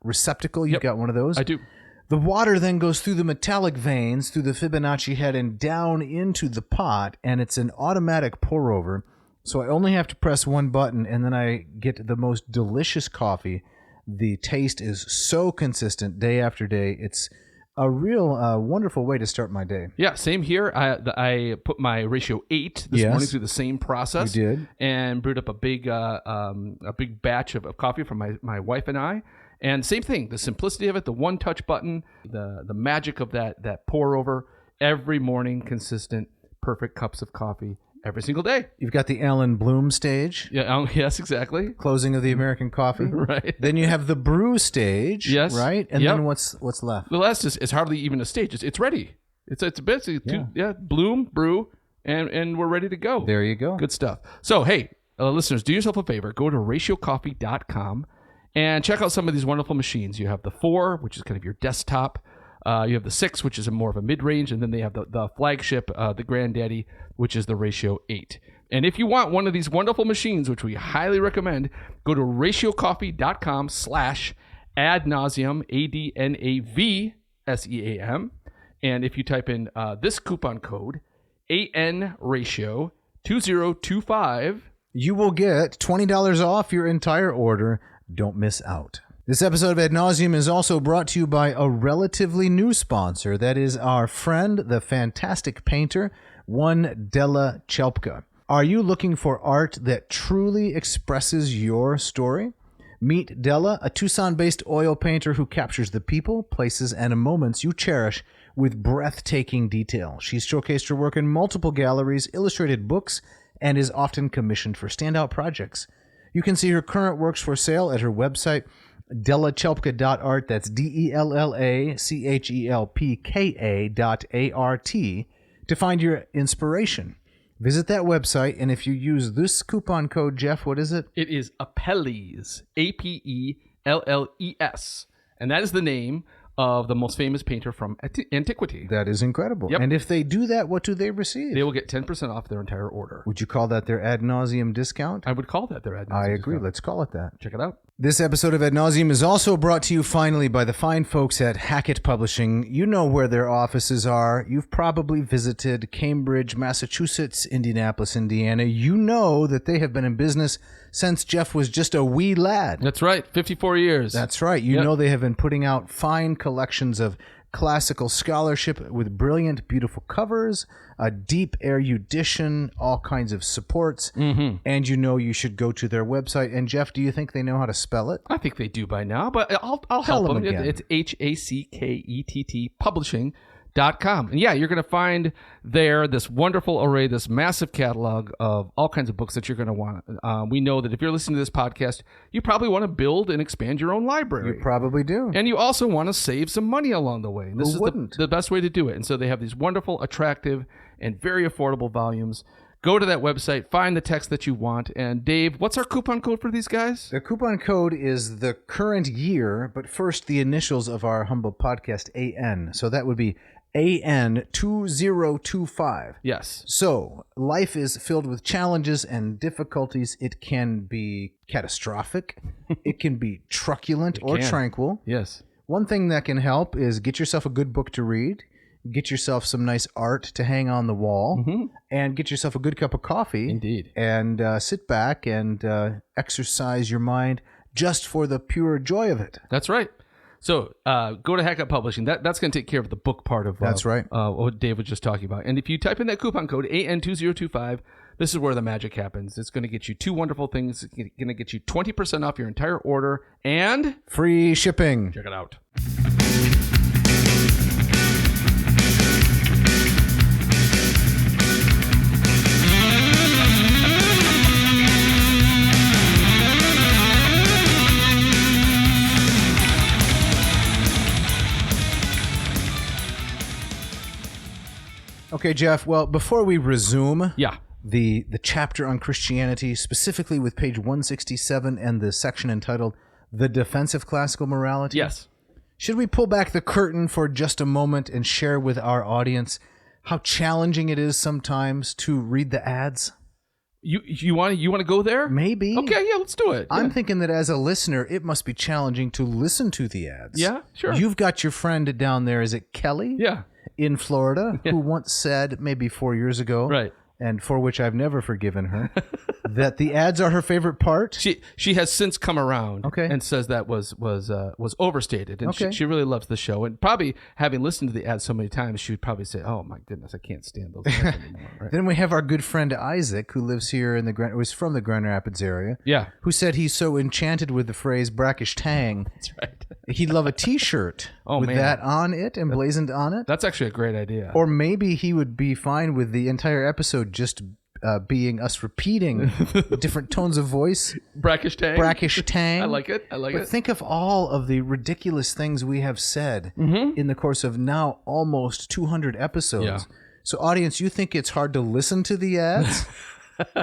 receptacle. You've got one of those? I do. The water then goes through the metallic veins, through the Fibonacci head, and down into the pot, and it's an automatic pour-over. So I only have to press one button, and then I get the most delicious coffee. The taste is so consistent day after day. It's a real wonderful way to start my day. Yeah, same here. I put my Ratio 8 this morning through the same process. You did. And brewed up a big batch of coffee for my wife and I. And same thing, the simplicity of it, the one-touch button, the magic of that pour-over, every morning, consistent, perfect cups of coffee every single day. You've got the Alan Bloom stage. Yeah. Yes, exactly. Closing of the American coffee. Right. Then you have the brew stage. Yes. Right. And then what's left? The last is hardly even a stage. It's ready. It's basically bloom, brew, and we're ready to go. There you go. Good stuff. So hey, listeners, do yourself a favor. Go to ratiocoffee.com and check out some of these wonderful machines. You have the 4, which is kind of your desktop. You have the 6, which is more of a mid-range, and then they have the flagship, the granddaddy, which is the Ratio 8. And if you want one of these wonderful machines, which we highly recommend, go to ratiocoffee.com/adnauseam, ADNAVSEAM. And if you type in this coupon code, ANRatio2025, you will get $20 off your entire order. Don't miss out. This episode of Ad Nauseam is also brought to you by a relatively new sponsor. That is our friend, the fantastic painter, one Della Chelpka. Are you looking for art that truly expresses your story? Meet Della, a Tucson-based oil painter who captures the people, places, and moments you cherish with breathtaking detail. She's showcased her work in multiple galleries, illustrated books, and is often commissioned for standout projects. You can see her current works for sale at her website, dellachelpka.art. That's DELLACHELPKA.ART to find your inspiration. Visit that website, and if you use this coupon code, Jeff, what is it? It is Apelles, APELLES. And that is the name of the most famous painter from antiquity. That is incredible. Yep. And if they do that, what do they receive? They will get 10% off their entire order. Would you call that their ad nauseum discount? I would call that their ad nauseum I agree. discount. Let's call it that. Check it out. This episode of Ad Nauseam is also brought to you finally by the fine folks at Hackett Publishing. You know where their offices are. You've probably visited Cambridge, Massachusetts, Indianapolis, Indiana. You know that they have been in business since Jeff was just a wee lad. That's right. 54 years. That's right. You know they have been putting out fine collections of classical scholarship with brilliant, beautiful covers, a deep erudition, all kinds of supports, and you know you should go to their website. And Jeff, do you think they know how to spell it? I think they do by now, but I'll help them. It's HACKETT publishing.com. And yeah, you're going to find there this wonderful array, this massive catalog of all kinds of books that you're going to want. We know that if you're listening to this podcast, you probably want to build and expand your own library. You probably do. And you also want to save some money along the way. And this is the best way to do it. And so they have these wonderful, attractive, and very affordable volumes. Go to that website, find the text that you want. And Dave, what's our coupon code for these guys? The coupon code is the current year, but first the initials of our humble podcast, AN. So that would be AN 2025. Yes. So life is filled with challenges and difficulties. It can be catastrophic. It can be truculent or tranquil. Yes. One thing that can help is get yourself a good book to read, get yourself some nice art to hang on the wall, and get yourself a good cup of coffee. Indeed. And sit back and exercise your mind just for the pure joy of it. That's right. So go to Hackett Publishing. That's going to take care of the book part of That's right. What Dave was just talking about. And if you type in that coupon code, AN2025, this is where the magic happens. It's going to get you two wonderful things. It's going to get you 20% off your entire order and free shipping. Check it out. Okay, Jeff. Well, before we resume Yeah. the chapter on Christianity, specifically with page 167 and the section entitled The Defense of Classical Morality. Yes. Should we pull back the curtain for just a moment and share with our audience how challenging it is sometimes to read the ads? You want to go there? Maybe. Okay, yeah, let's do it. I'm Yeah. thinking that as a listener, it must be challenging to listen to the ads. Yeah, sure. You've got your friend down there, is it Kelly? Yeah. In Florida, who once said, maybe 4 years ago, Right. and for which I've never forgiven her, that the ads are her favorite part. She has since come around, Okay. and says that was overstated, and Okay. she really loves the show. And probably having listened to the ads so many times, she would probably say, "Oh my goodness, I can't stand those ads anymore." Right? Then we have our good friend Isaac, who lives here in was from the Grand Rapids area. Yeah, Who said he's so enchanted with the phrase brackish tang, that's right. he'd love a T-shirt with man. that on it, emblazoned on it. That's actually a great idea. Or maybe he would be fine with the entire episode just being us repeating different tones of voice. brackish tang. Brackish tang. I like it. But think of all of the ridiculous things we have said in the course of now almost 200 episodes. Yeah. So, audience, you think it's hard to listen to the ads?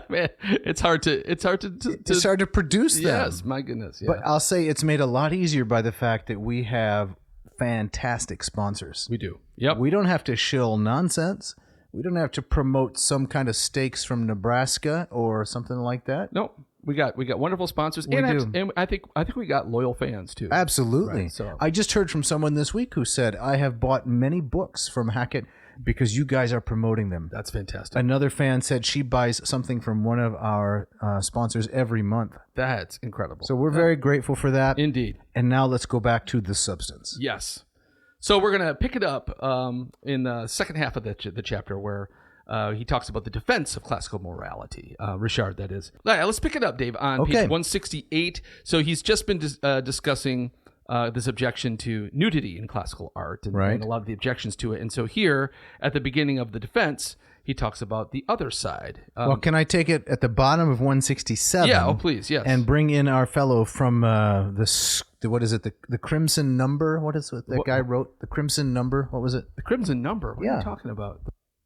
Man, it's hard to It's hard to produce them. Yes, my goodness. Yeah. But I'll say it's made a lot easier by the fact that we have fantastic sponsors. we do. Yep. We don't have to shill nonsense. We don't have to promote some kind of steaks from Nebraska or something like that. No, we got wonderful sponsors. We do. And I think we got loyal fans too. Absolutely. Right, so- I just heard from someone this week who said, I have bought many books from Hackett because you guys are promoting them. That's fantastic. Another fan said she buys something from one of our sponsors every month. That's incredible. So we're very grateful for that. Indeed. And now let's go back to the substance. Yes. So we're going to pick it up in the second half of the chapter where he talks about the defense of classical morality. Richard, that is. All right, let's pick it up, Dave, on page 168. So he's just been discussing this objection to nudity in classical art and a lot of the objections to it. And so here, at the beginning of the defense, he talks about the other side. Well, can I take it at the bottom of 167? Yeah, oh, please, yes. And bring in our fellow from what is it? The Crimson Number? What is it that guy wrote? The Crimson Number? What was it? The Crimson Number? What are Yeah. you talking about?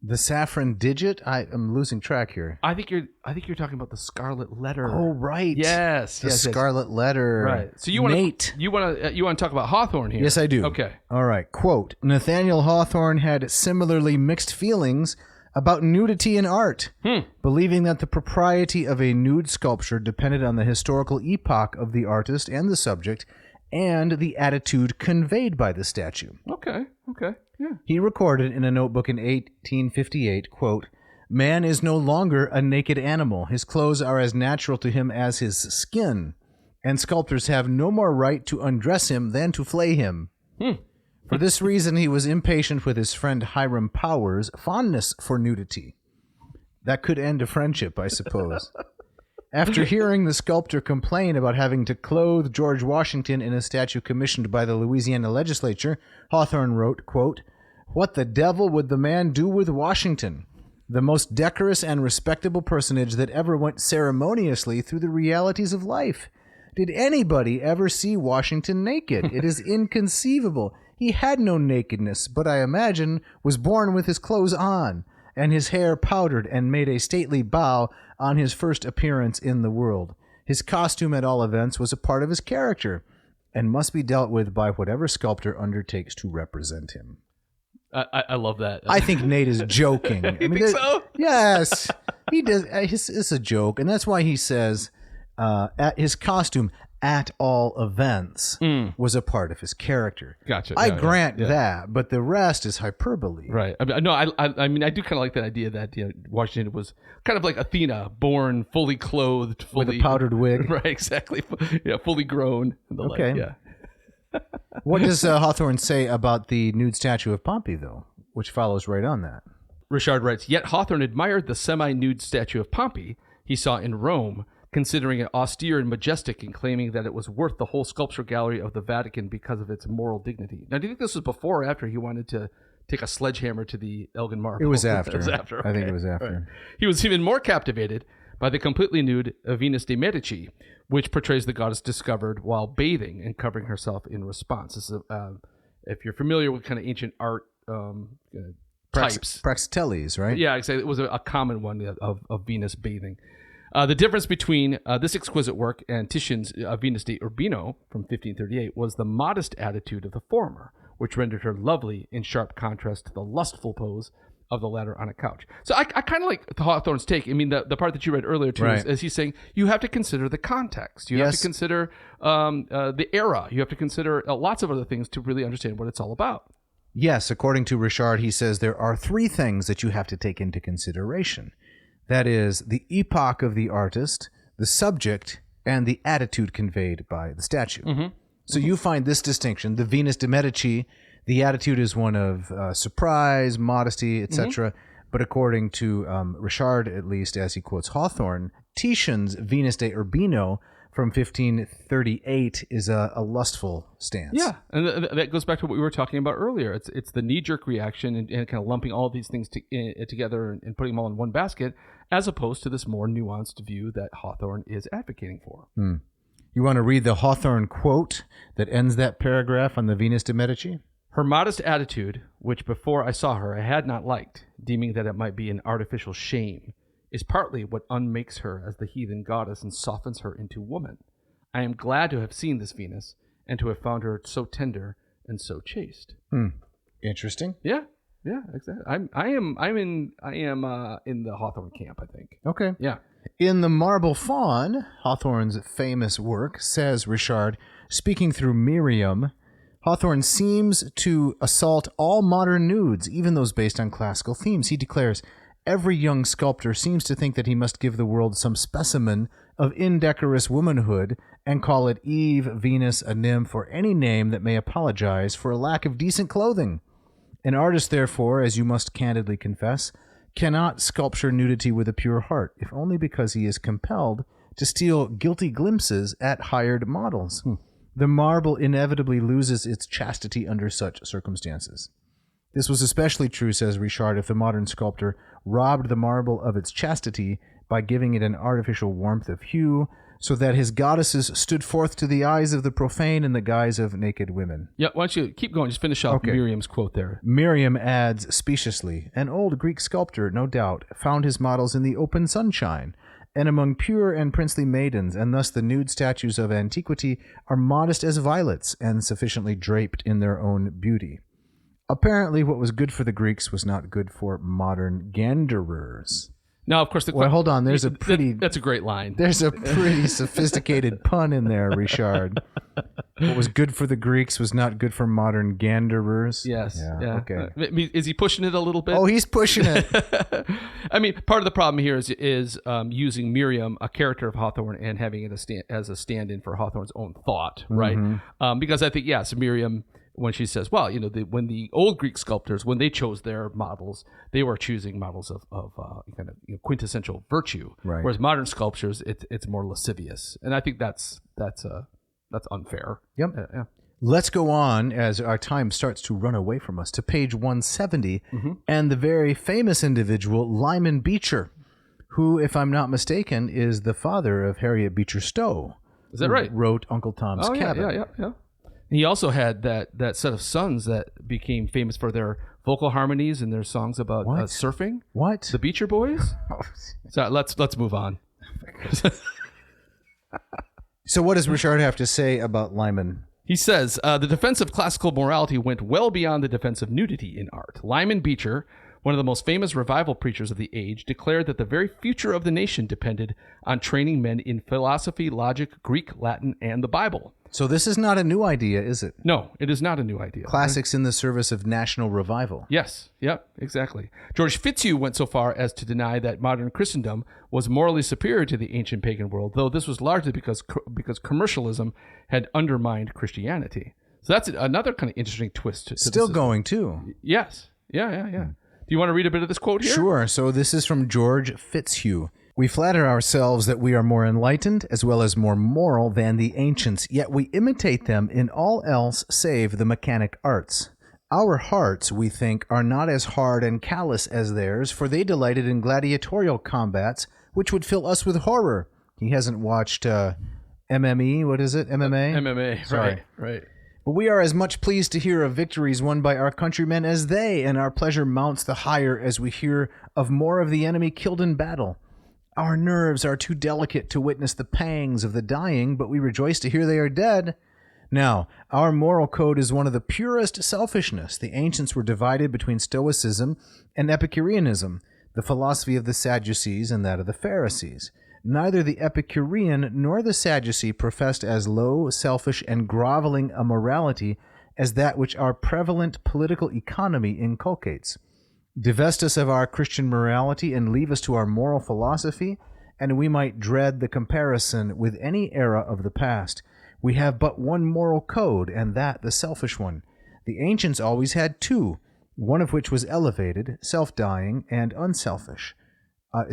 The saffron digit? I'm losing track here. I think you're talking about the scarlet letter. Oh, right. Yes. The scarlet letter. Right. So you want to talk about Hawthorne here? Yes, I do. Okay. All right. Quote, Nathaniel Hawthorne had similarly mixed feelings about nudity in art, believing that the propriety of a nude sculpture depended on the historical epoch of the artist and the subject and the attitude conveyed by the statue. Okay. Yeah. He recorded in a notebook in 1858, quote, "Man is no longer a naked animal. His clothes are as natural to him as his skin, and sculptors have no more right to undress him than to flay him." For this reason, he was impatient with his friend Hiram Powers' fondness for nudity. That could end a friendship, I suppose. After hearing the sculptor complain about having to clothe George Washington in a statue commissioned by the Louisiana legislature, Hawthorne wrote, quote, "What the devil would the man do with Washington? The most decorous and respectable personage that ever went ceremoniously through the realities of life. Did anybody ever see Washington naked? It is inconceivable. He had no nakedness, but I imagine was born with his clothes on, and his hair powdered, and made a stately bow on his first appearance in the world. His costume, at all events, was a part of his character, and must be dealt with by whatever sculptor undertakes to represent him." I love that. I think Nate is joking. You think so? Yes, he does. It's a joke, and that's why he says at his costume, at all events, was a part of his character. Gotcha. I grant that, but the rest is hyperbole. Right. I mean, I do kind of like that idea that Washington was kind of like Athena, born fully clothed, With a powdered wig. Right. Exactly. Yeah. Fully grown. And the Okay. like. Yeah. What does Hawthorne say about the nude statue of Pompey, though, which follows right on that? Richard writes, "Yet Hawthorne admired the semi-nude statue of Pompey he saw in Rome, considering it austere and majestic and claiming that it was worth the whole sculpture gallery of the Vatican because of its moral dignity." Now, do you think this was before or after he wanted to take a sledgehammer to the Elgin Marble? It was after. It was after. Okay. I think it was after. Right. He was even more captivated by the completely nude Venus de Medici, which portrays the goddess discovered while bathing and covering herself in response. This is, if you're familiar with kind of ancient art types. Praxiteles, right? Yeah, exactly. It was a common one of Venus bathing. The difference between this exquisite work and Titian's Venus di Urbino from 1538 was the modest attitude of the former, which rendered her lovely in sharp contrast to the lustful pose of the latter on a couch. So I kind of like Hawthorne's take. I mean, the part that you read earlier, too, right, is he's saying you have to consider the context. You have to consider the era. You have to consider lots of other things to really understand what it's all about. Yes, according to Richard, he says there are three things that you have to take into consideration. That is the epoch of the artist, the subject, and the attitude conveyed by the statue. So you find this distinction. The Venus de Medici, the attitude is one of surprise, modesty, etc. But according to Richard, at least, as he quotes Hawthorne, Titian's Venus de Urbino from 1538 is a lustful stance. Yeah, and that goes back to what we were talking about earlier. It's the knee-jerk reaction and kind of lumping all these things together and putting them all in one basket, as opposed to this more nuanced view that Hawthorne is advocating for. You want to read the Hawthorne quote that ends that paragraph on the Venus de Medici? "Her modest attitude, which before I saw her I had not liked, deeming that it might be an artificial shame, is partly what unmakes her as the heathen goddess and softens her into woman. I am glad to have seen this Venus and to have found her so tender and so chaste." Interesting. Yeah, exactly. I am in the Hawthorne camp, I think. Okay. Yeah. In The Marble Faun, Hawthorne's famous work, says Richard, speaking through Miriam, Hawthorne seems to assault all modern nudes, even those based on classical themes. He declares, "Every young sculptor seems to think that he must give the world some specimen of indecorous womanhood and call it Eve, Venus, a nymph, or any name that may apologize for a lack of decent clothing. An artist, therefore, as you must candidly confess, cannot sculpture nudity with a pure heart, if only because he is compelled to steal guilty glimpses at hired models. The marble inevitably loses its chastity under such circumstances. This was especially true, says Richard, if the modern sculptor robbed the marble of its chastity by giving it an artificial warmth of hue, so that his goddesses stood forth to the eyes of the profane in the guise of naked women. Yeah, why don't you keep going? Just finish off Miriam's quote there. Miriam adds speciously, an old Greek sculptor, no doubt, found his models in the open sunshine, and among pure and princely maidens, and thus the nude statues of antiquity are modest as violets and sufficiently draped in their own beauty. Apparently, what was good for the Greeks was not good for modern ganderers. Now, of course, Well, hold on. That's a great line. There's a pretty sophisticated pun in there, Richard. What was good for the Greeks was not good for modern ganderers. Yes. Yeah. Okay. Is he pushing it a little bit? Oh, he's pushing it. I mean, part of the problem here is using Miriam, a character of Hawthorne, and having it as a stand-in for Hawthorne's own thought, right? Because I think, yes, Miriam, when she says, well, when the old Greek sculptors, when they chose their models, they were choosing models of kind of quintessential virtue, right. Whereas modern sculptures, it's more lascivious, and I think that's unfair. Yep. Yeah. Let's go on as our time starts to run away from us to page 170, and the very famous individual Lyman Beecher, who, if I'm not mistaken, is the father of Harriet Beecher Stowe. Is that right? Wrote Uncle Tom's Cabin. Yeah. He also had that set of sons that became famous for their vocal harmonies and their songs about surfing. What? The Beecher Boys? So let's move on. So what does Richard have to say about Lyman? He says, the defense of classical morality went well beyond the defense of nudity in art. Lyman Beecher, one of the most famous revival preachers of the age, declared that the very future of the nation depended on training men in philosophy, logic, Greek, Latin, and the Bible. So this is not a new idea, is it? No, it is not a new idea. Classics in the service of national revival. Yes, yep, exactly. George Fitzhugh went so far as to deny that modern Christendom was morally superior to the ancient pagan world, though this was largely because commercialism had undermined Christianity. So that's another kind of interesting twist. Still going, too. Yes. Yeah. Do you want to read a bit of this quote here? Sure. So this is from George Fitzhugh. We flatter ourselves that we are more enlightened as well as more moral than the ancients, yet we imitate them in all else save the mechanic arts. Our hearts, we think, are not as hard and callous as theirs, for they delighted in gladiatorial combats, which would fill us with horror. He hasn't watched MME, what is it? MMA? MMA, Sorry. Right. But we are as much pleased to hear of victories won by our countrymen as they, and our pleasure mounts the higher as we hear of more of the enemy killed in battle. Our nerves are too delicate to witness the pangs of the dying, but we rejoice to hear they are dead. Now, our moral code is one of the purest selfishness. The ancients were divided between Stoicism and Epicureanism, the philosophy of the Sadducees and that of the Pharisees. Neither the Epicurean nor the Sadducee professed as low, selfish, and groveling a morality as that which our prevalent political economy inculcates. Divest us of our Christian morality and leave us to our moral philosophy, and we might dread the comparison with any era of the past. We have but one moral code, and that the selfish one. The ancients always had two, one of which was elevated, self-denying, and unselfish. And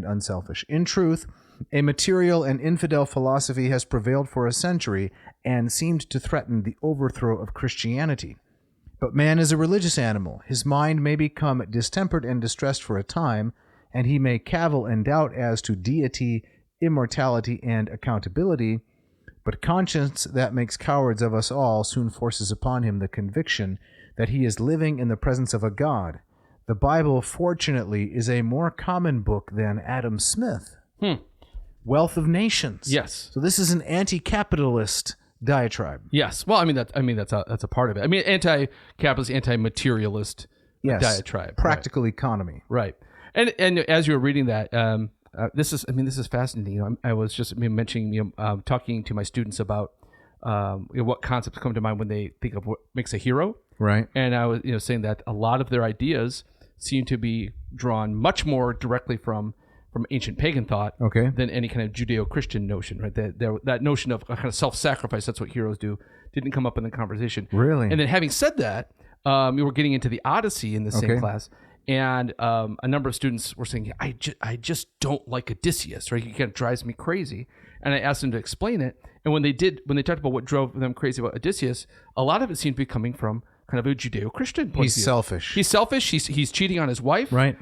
unselfish. In truth, a material and infidel philosophy has prevailed for a century and seemed to threaten the overthrow of Christianity. But man is a religious animal. His mind may become distempered and distressed for a time, and he may cavil and doubt as to deity, immortality, and accountability, but conscience that makes cowards of us all soon forces upon him the conviction that he is living in the presence of a God. The Bible, fortunately, is a more common book than Adam Smith. Wealth of Nations. Yes. So this is an anti-capitalist diatribe. Yes. Well, that's a part of it. I mean, anti-capitalist, anti-materialist diatribe. Practical economy. Right. And as you were reading that, this is fascinating. I was just mentioning, talking to my students about what concepts come to mind when they think of what makes a hero. Right. And I was saying that a lot of their ideas seem to be drawn much more directly from ancient pagan thought than any kind of Judeo-Christian notion, right? That notion of a kind of self-sacrifice, that's what heroes do, didn't come up in the conversation. Really? And then having said that, we were getting into the Odyssey in the same class, and a number of students were saying, I just don't like Odysseus, right? He kind of drives me crazy. And I asked them to explain it. And when they talked about what drove them crazy about Odysseus, a lot of it seemed to be coming from kind of a Judeo-Christian point of view. He's selfish. He's selfish. He's cheating on his wife. Right.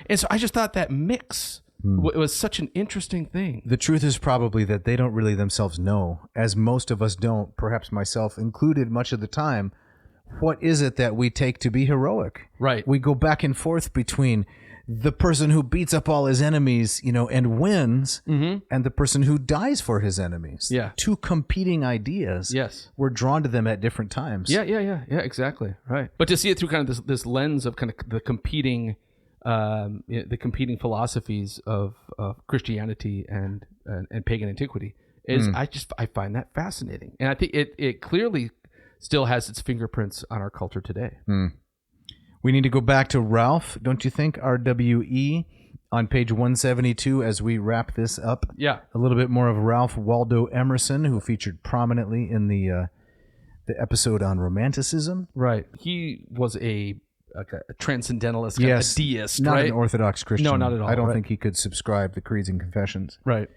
And so I just thought that mix It was such an interesting thing. The truth is probably that they don't really themselves know, as most of us don't, perhaps myself included much of the time, what is it that we take to be heroic? Right. We go back and forth between the person who beats up all his enemies, and wins, and the person who dies for his enemies. Yeah. Two competing ideas. Yes. We're drawn to them at different times. Yeah, exactly. Right. But to see it through kind of this lens of kind of the competing philosophies of Christianity and pagan antiquity is I find that fascinating. And I think it clearly still has its fingerprints on our culture today. We need to go back to Ralph, don't you think? RWE on page 172 as we wrap this up. Yeah. A little bit more of Ralph Waldo Emerson, who featured prominently in the episode on Romanticism. Right. He was a transcendentalist, kind of a deist, not right? an Orthodox Christian. No, not at all. I don't think he could subscribe to creeds and confessions. Right.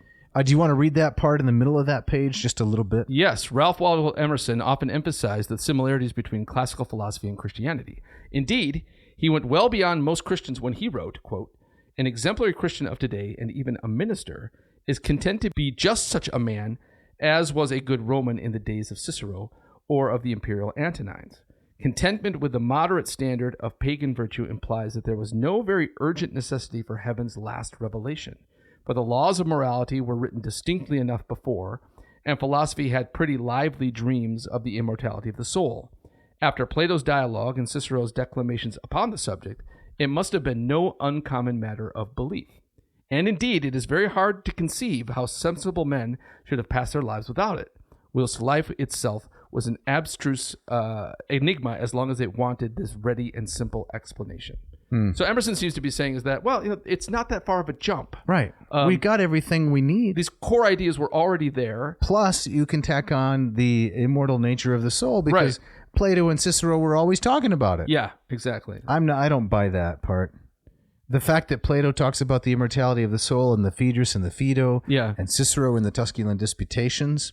Do you want to read that part in the middle of that page just a little bit? Yes. Ralph Waldo Emerson often emphasized the similarities between classical philosophy and Christianity. Indeed, he went well beyond most Christians when he wrote, quote, "An exemplary Christian of today, and even a minister, is content to be just such a man as was a good Roman in the days of Cicero or of the imperial Antonines. Contentment with the moderate standard of pagan virtue implies that there was no very urgent necessity for heaven's last revelation, for the laws of morality were written distinctly enough before, and philosophy had pretty lively dreams of the immortality of the soul. After Plato's dialogue and Cicero's declamations upon the subject, it must have been no uncommon matter of belief. And indeed, it is very hard to conceive how sensible men should have passed their lives without it, whilst life itself was an abstruse enigma as long as it wanted this ready and simple explanation." So Emerson seems to be saying is that, it's not that far of a jump. Right. We got everything we need. These core ideas were already there. Plus, you can tack on the immortal nature of the soul because Plato and Cicero were always talking about it. Yeah, exactly. I don't buy that part. The fact that Plato talks about the immortality of the soul in the Phaedrus and the Phaedo, and Cicero in the Tusculan Disputations,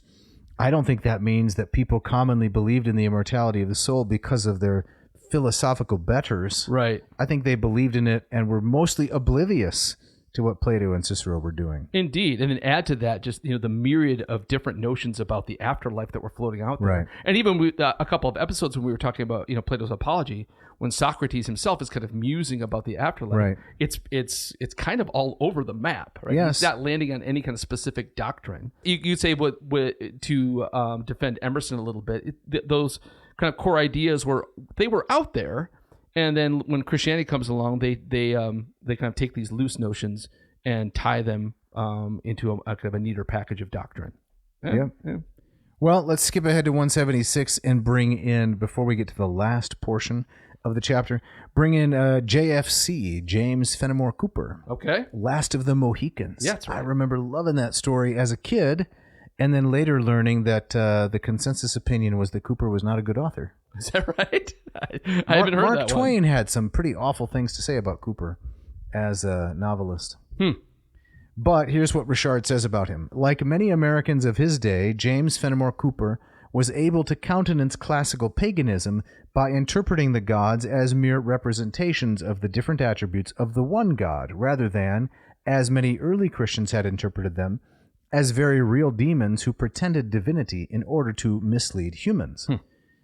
I don't think that means that people commonly believed in the immortality of the soul because of their philosophical betters. Right. I think they believed in it and were mostly oblivious to what Plato and Cicero were doing. Indeed. And then add to that just, the myriad of different notions about the afterlife that were floating out there. Right. And even a couple of episodes when we were talking about, Plato's Apology, when Socrates himself is kind of musing about the afterlife, it's kind of all over the map, right? Yes. He's not landing on any kind of specific doctrine. You'd say to defend Emerson a little bit, those kind of core ideas were out there. And then when Christianity comes along, they kind of take these loose notions and tie them into a kind of a neater package of doctrine. Yeah. Well, let's skip ahead to 176 and bring in, before we get to the last portion of the chapter, bring in JFC, James Fenimore Cooper. Okay. Last of the Mohicans. Yeah, that's right. I remember loving that story as a kid, and then later learning that the consensus opinion was that Cooper was not a good author. Is that right? I haven't heard Mark that Twain had some pretty awful things to say about Cooper as a novelist. But here's what Richard says about him. Like many Americans of his day, James Fenimore Cooper was able to countenance classical paganism by interpreting the gods as mere representations of the different attributes of the one God, rather than, as many early Christians had interpreted them, as very real demons who pretended divinity in order to mislead humans.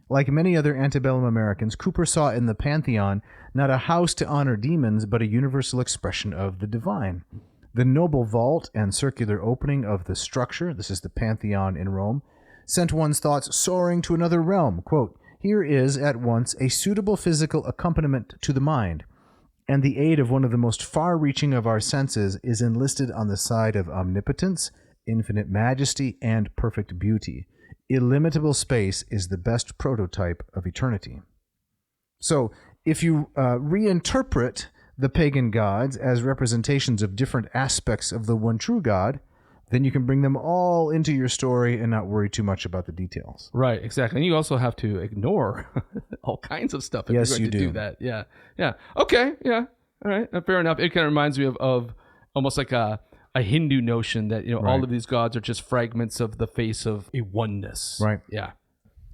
Like many other antebellum Americans, Cooper saw in the pantheon not a house to honor demons, but a universal expression of the divine. The noble vault and circular opening of the structure, this is the Pantheon in Rome, sent one's thoughts soaring to another realm. Quote, "Here is at once a suitable physical accompaniment to the mind, and the aid of one of the most far-reaching of our senses is enlisted on the side of omnipotence, infinite majesty, and perfect beauty. Illimitable space is the best prototype of eternity." So, if you reinterpret the pagan gods as representations of different aspects of the one true God, then you can bring them all into your story and not worry too much about the details. Right, exactly. And you also have to ignore all kinds of stuff if Yes, you're going you to do. do that. Yeah. Okay, yeah. All right, fair enough. It kind of reminds me of almost like a Hindu notion that, all of these gods are just fragments of the face of a oneness. Right. Yeah.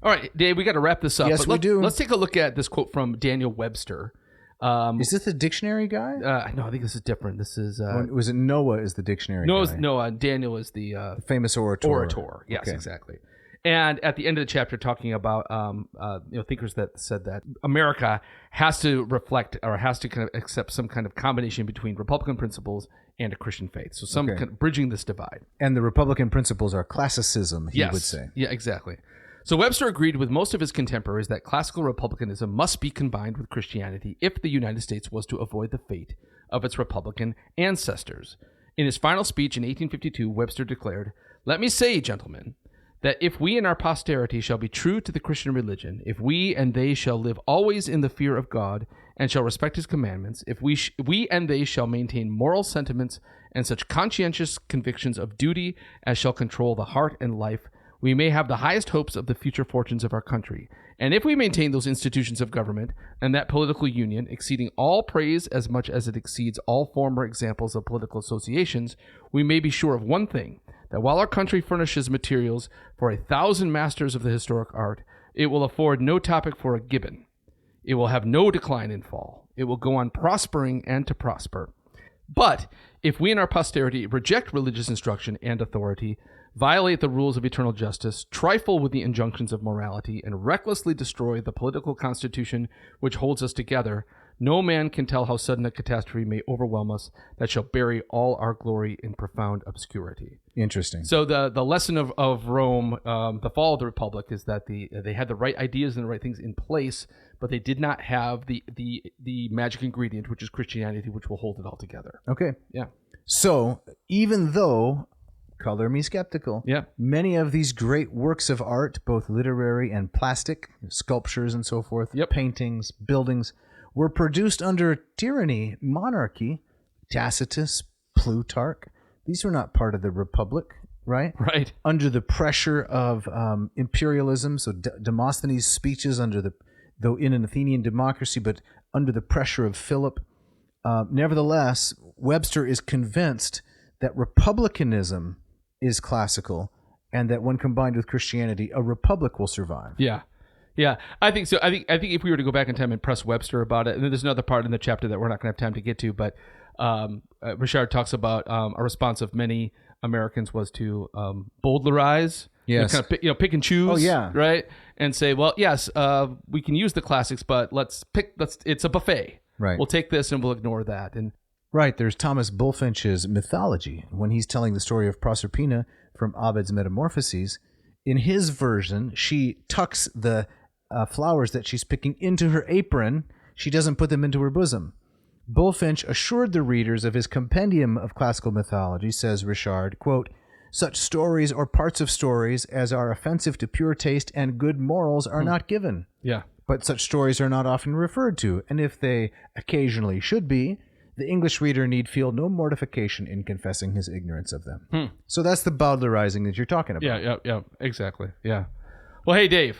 All right, Dave, we got to wrap this up. Yes, we do. Let's take a look at this quote from Daniel Webster. Is this the dictionary guy? No, I think this is different. This is Was it Noah is the dictionary guy? No, Daniel is the famous orator. Orator, yes, Okay. exactly. And at the end of the chapter, talking about thinkers that said that America has to reflect or has to kind of accept some kind of combination between Republican principles and a Christian faith. So some kind of bridging this divide. And the Republican principles are classicism, he would say. Yeah, exactly. So Webster agreed with most of his contemporaries that classical republicanism must be combined with Christianity if the United States was to avoid the fate of its Republican ancestors. In his final speech in 1852, Webster declared, "Let me say, gentlemen, that if we and our posterity shall be true to the Christian religion, if we and they shall live always in the fear of God and shall respect his commandments, if we and they shall maintain moral sentiments and such conscientious convictions of duty as shall control the heart and life, we may have the highest hopes of the future fortunes of our country. And if we maintain those institutions of government and that political union, exceeding all praise as much as it exceeds all former examples of political associations, we may be sure of one thing, that while our country furnishes materials for 1,000 masters of the historic art, it will afford no topic for a Gibbon. It will have no decline and fall. It will go on prospering and to prosper. But if we and our posterity reject religious instruction and authority, violate the rules of eternal justice, trifle with the injunctions of morality, and recklessly destroy the political constitution which holds us together, no man can tell how sudden a catastrophe may overwhelm us that shall bury all our glory in profound obscurity." Interesting. So the lesson of Rome, the fall of the Republic, is that they had the right ideas and the right things in place, but they did not have the magic ingredient, which is Christianity, which will hold it all together. Okay. Yeah. So even though, color me skeptical, many of these great works of art, both literary and plastic, sculptures and so forth, paintings, buildings, were produced under tyranny, monarchy, Tacitus, Plutarch. These were not part of the Republic, right? Right. Under the pressure of imperialism, so Demosthenes' speeches though in an Athenian democracy, but under the pressure of Philip. Nevertheless, Webster is convinced that republicanism is classical and that when combined with Christianity, a republic will survive. Yeah. Yeah, I think so. I think if we were to go back in time and press Webster about it, and then there's another part in the chapter that we're not going to have time to get to, but Richard talks about a response of many Americans was to bowdlerize, yes, kind of pick and choose, right, and say, well, yes, we can use the classics, but it's a buffet, right? We'll take this and we'll ignore that, and right. There's Thomas Bulfinch's mythology when he's telling the story of Proserpina from Ovid's Metamorphoses. In his version, she tucks the flowers that she's picking into her apron. She doesn't put them into her bosom. Bulfinch assured the readers of his compendium of classical mythology, says Richard, quote, "Such stories or parts of stories as are offensive to pure taste and good morals are not given. Yeah. But such stories are not often referred to, and if they occasionally should be, the English reader need feel no mortification in confessing his ignorance of them." So that's the bowdlerizing that you're talking about. Yeah, exactly. Yeah. Well, hey, Dave.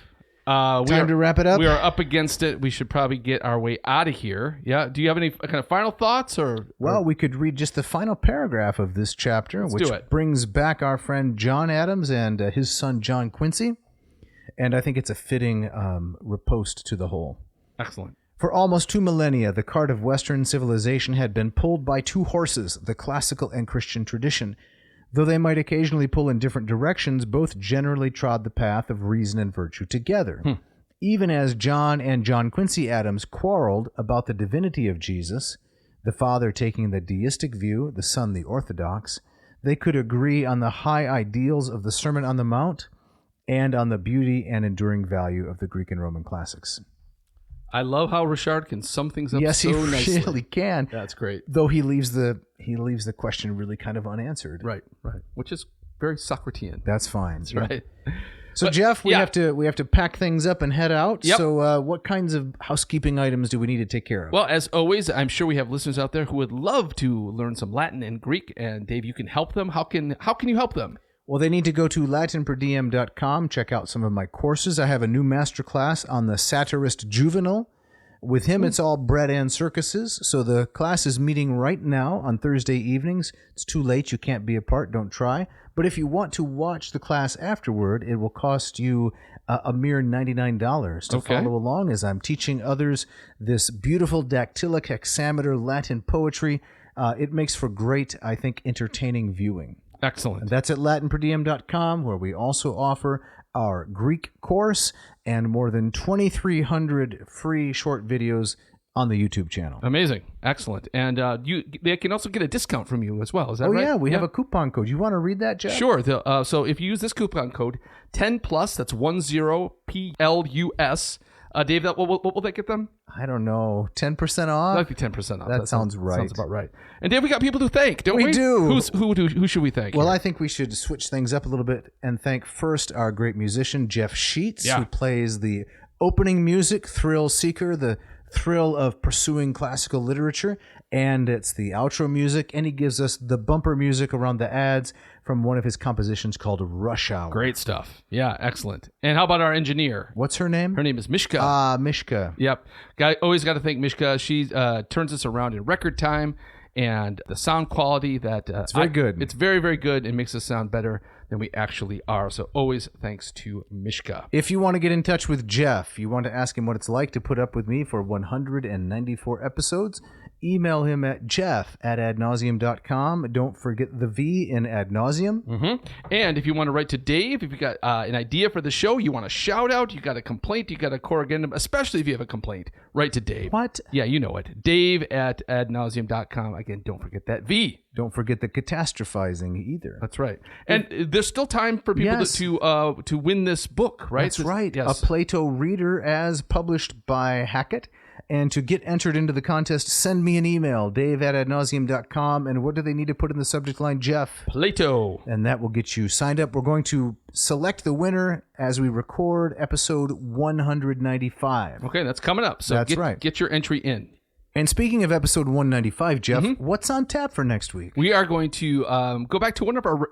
Time to wrap it up? We are up against it. We should probably get our way out of here. Yeah. Do you have any kind of final thoughts? Well, we could read just the final paragraph of this chapter, which brings back our friend John Adams and his son John Quincy. And I think it's a fitting riposte to the whole. Excellent. For almost 2 millennia, the cart of Western civilization had been pulled by 2 horses, the classical and Christian tradition. Though they might occasionally pull in different directions, both generally trod the path of reason and virtue together. Even as John and John Quincy Adams quarreled about the divinity of Jesus, the father taking the deistic view, the son the orthodox, they could agree on the high ideals of the Sermon on the Mount and on the beauty and enduring value of the Greek and Roman classics. I love how Richard can sum things up so nicely. Yes, he really can. That's great. Though he leaves the question really kind of unanswered. Right. Which is very Socratean. That's fine. That's right. So Jeff, we have to pack things up and head out. Yep. So what kinds of housekeeping items do we need to take care of? Well, as always, I'm sure we have listeners out there who would love to learn some Latin and Greek, and Dave, you can help them. How can you help them? Well, they need to go to latinperdiem.com, check out some of my courses. I have a new masterclass on the satirist Juvenal. With him, it's all bread and circuses. So the class is meeting right now on Thursday evenings. It's too late. You can't be a part. Don't try. But if you want to watch the class afterward, it will cost you a mere $99 to follow along as I'm teaching others this beautiful dactylic hexameter Latin poetry. It makes for great, I think, entertaining viewing. Excellent. And that's at latinperdiem.com, where we also offer our Greek course and more than 2,300 free short videos on the YouTube channel. Amazing. Excellent. And they can also get a discount from you as well. Is that right? Oh, yeah. We have a coupon code. You want to read that, Jeff? Sure. So if you use this coupon code, 10+, that's 10PLUS, Dave, what will that get them? I don't know. 10% off? That'd be 10% off. That sounds right. Sounds about right. And Dave, we got people to thank, don't we? We do. Who should we thank? Well, here? I think we should switch things up a little bit and thank first our great musician, Jeff Sheets, who plays the opening music, Thrill Seeker, the thrill of pursuing classical literature, and it's the outro music, and he gives us the bumper music around the ads from one of his compositions called Rush Hour. Great stuff. Yeah, excellent. And how about our engineer? What's her name? Her name is Mishka. Mishka. Yep. Always got to thank Mishka. She turns us around in record time, and the sound quality it's very good. It's very, very good. It makes us sound better than we actually are. So always thanks to Mishka. If you want to get in touch with Jeff, you want to ask him what it's like to put up with me for 194 episodes, email him at jeff@adnauseum.com. Don't forget the V in ad nauseum. Mm-hmm. And if you want to write to Dave, if you got an idea for the show, you want a shout out, you got a complaint, you got a corrigendum, especially if you have a complaint, write to Dave. What? Yeah, you know it. Dave@adnauseum.com. Again, don't forget that V. Don't forget the catastrophizing either. That's right. And there's still time for people to win this book, right? That's right. Yes. A Plato reader as published by Hackett. And to get entered into the contest, send me an email, dave@adnauseum.com. And what do they need to put in the subject line, Jeff? Plato. And that will get you signed up. We're going to select the winner as we record episode 195. Okay, that's coming up. So That's right. Get your entry in. And speaking of episode 195, Jeff, what's on tap for next week? We are going to go back to one of our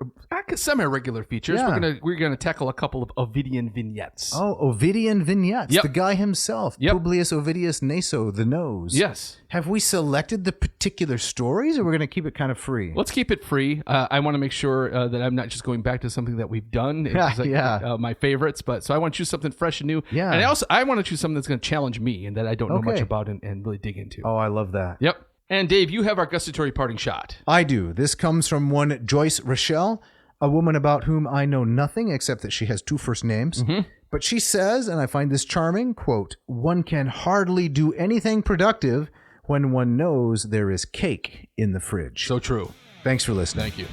semi-regular features. Yeah. We're gonna tackle a couple of Ovidian vignettes. Oh, Ovidian vignettes. Yep. The guy himself, Yep. Publius Ovidius Naso, the nose. Yes. Have we selected the particular stories, or we're going to keep it kind of free? Let's keep it free. I want to make sure that I'm not just going back to something that we've done. My favorites. So I want to choose something fresh and new. Yeah. And I want to choose something that's going to challenge me and that I don't know much about and really dig into. Oh, I love that. Yep. And Dave, you have our gustatory parting shot. I do. This comes from one Joyce Rochelle, a woman about whom I know nothing except that she has two first names. Mm-hmm. But she says, and I find this charming, quote, "One can hardly do anything productive when one knows there is cake in the fridge." So true. Thanks for listening. Thank you.